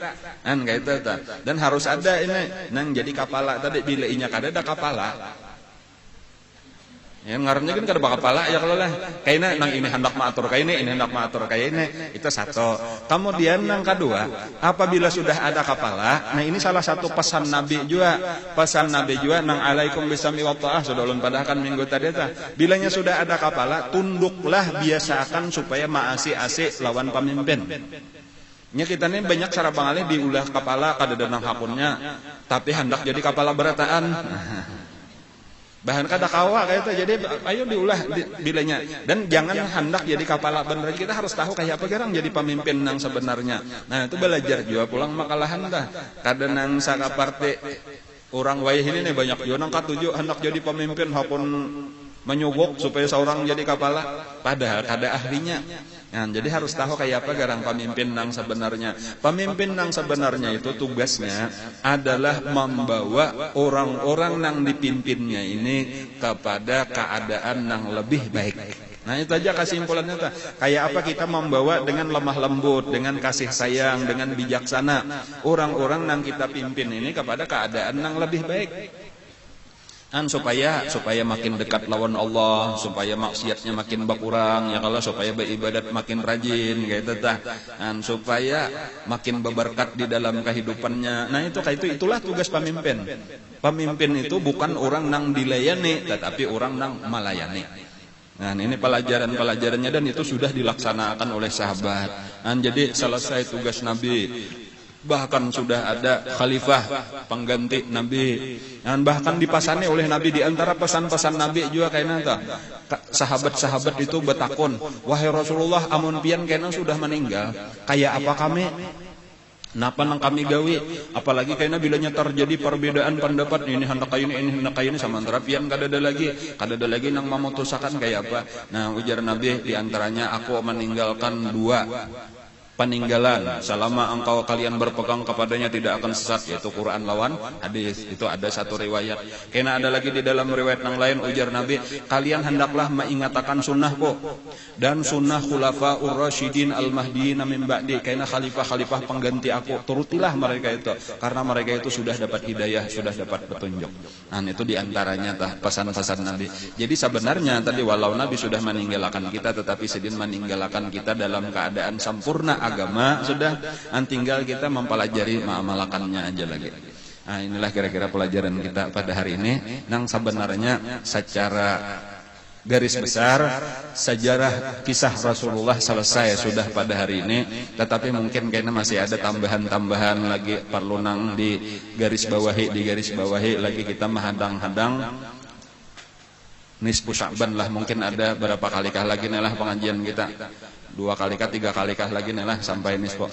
kayak itu dan harus ada ini nang jadi kepala tadi bila inya kada ada kepala ya ngarannya kan kada kepala ya kalau lah kayaknya nang ini hendak maatur kayak ini hendak maatur kayak ini itu satu. Kemudian nang kedua apabila sudah ada kepala, nah ini salah satu pesan Nabi juga nang alaikum bisami wa ta'ah sudah ulun padahkan minggu tadi bilanya sudah ada kepala tunduklah biasakan supaya maasi-asi lawan pemimpin. Nya kita ini banyak cara bangalih diulah kepala kada nang hakunnya tapi hendak jadi kepala berataan. Bahan kata kawa kayak itu jadi ayo diulah bilanya dan jangan hendak jadi kepala bener kita harus tahu kayak apa gerang jadi pemimpin nang sebenarnya. Nah itu belajar juga pulang makalahan dah kada nang sakaparte orang wayah ini nih banyak juga nang katuju hendak jadi pemimpin hapun menyogok supaya seorang jadi kepala padahal kada ahlinya. Nah, jadi harus tahu kayak apa garang pemimpin nang sebenarnya. Pemimpin nang sebenarnya itu tugasnya adalah membawa orang-orang nang dipimpinnya ini kepada keadaan nang lebih baik. Nah itu aja kesimpulannya. Kayak apa kita membawa dengan lemah lembut, dengan kasih sayang, dengan bijaksana orang-orang nang kita pimpin ini kepada keadaan nang lebih baik. Supaya makin dekat lawan Allah, supaya maksiatnya makin berkurang ya kalau supaya beribadat makin rajin gitu supaya makin berberkat di dalam kehidupannya. Nah itulah tugas pemimpin. Pemimpin itu bukan orang nang dilayani tetapi orang nang melayani. Nah ini pelajarannya dan itu sudah dilaksanakan oleh sahabat. Jadi selesai tugas Nabi Bahkan sudah ada khalifah pengganti Nabi, dan bahkan dipasani oleh Nabi. Di antara pesan-pesan Nabi juga kayaknya sahabat-sahabat itu bertakun, wahai Rasulullah, amun pian kayaknya sudah meninggal, kayak apa kami? Napa nang kami gawi? Apalagi kayaknya bilanya terjadi perbedaan pendapat, ini hendak kayu ini sama antara pian kadada lagi nang memutusakan kayak apa. Nah, ujar Nabi, di antaranya aku meninggalkan 2 peninggalan selama engkau kalian berpegang kepadanya tidak akan sesat, yaitu Quran lawan hadis. Itu ada satu riwayat. Karena ada lagi di dalam riwayat yang lain, ujar Nabi, kalian hendaklah mengingatkan sunnahku dan sunnah khulafaur rasyidin al-mahdiyyin min ba'di. Karena khalifah-khalifah pengganti aku, turutilah mereka itu, karena mereka itu sudah dapat hidayah, sudah dapat petunjuk. Nah, itu diantaranya pesan-pesan Nabi. Jadi sebenarnya tadi walau Nabi sudah meninggalkan kita, tetapi sedin meninggalkan kita dalam keadaan sempurna agama sudah, tinggal kita mempelajari mengamalkannya aja lagi. Nah, inilah kira-kira pelajaran kita pada hari ini. Nang sebenarnya secara garis besar sejarah kisah Rasulullah selesai sudah pada hari ini, tetapi mungkin kayaknya masih ada tambahan-tambahan lagi perlu nang di garis bawahi lagi kita menghadang-hadang nisfu Sya'ban lah. Mungkin ada berapa kalikah lagi nih lah pengajian kita, 2 kalikah 3 kalikah lagi nih lah sampai nisfu.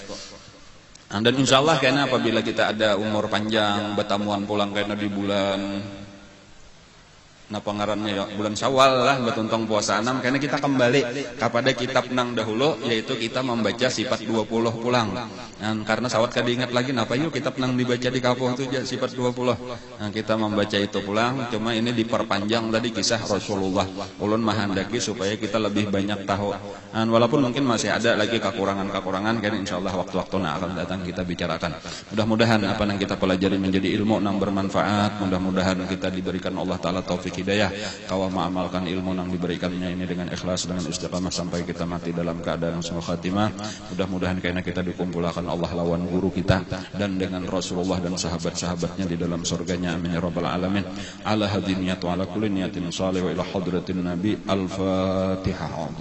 Dan insya Allah kayaknya apabila kita ada umur panjang, bertamuan pulang kayaknya di bulan napa ngarannya ya, bulan Syawal lah, betuntong puasa 6, karena kita kembali kepada kitab nang dahulu, yaitu kita membaca sifat 20 pulang. Dan karena sawat kada ingat lagi napa yuk kitab nang dibaca di kampung itu sifat 20. Nah, kita membaca itu pulang, cuma ini diperpanjang tadi kisah Rasulullah. Ulun mahandaki supaya kita lebih banyak tahu. Dan walaupun mungkin masih ada lagi kekurangan-kekurangan, karena insyaallah waktu-waktu yang akan datang kita bicarakan. Mudah-mudahan apa yang kita pelajari menjadi ilmu yang bermanfaat. Mudah-mudahan kita diberikan Allah Ta'ala taufik hidayah, kawal mengamalkan ilmu yang diberikannya ini dengan ikhlas, dengan istiqamah sampai kita mati dalam keadaan husnul khatimah. Mudah-mudahan karena kita dikumpulkan Allah lawan guru kita dan dengan Rasulullah dan sahabat-sahabatnya di dalam surganya, amin ya rabbal alamin. Ala hadiniyat wa ala kulli niyatin salih wa ila hadratin nabi. Al-Fatihah.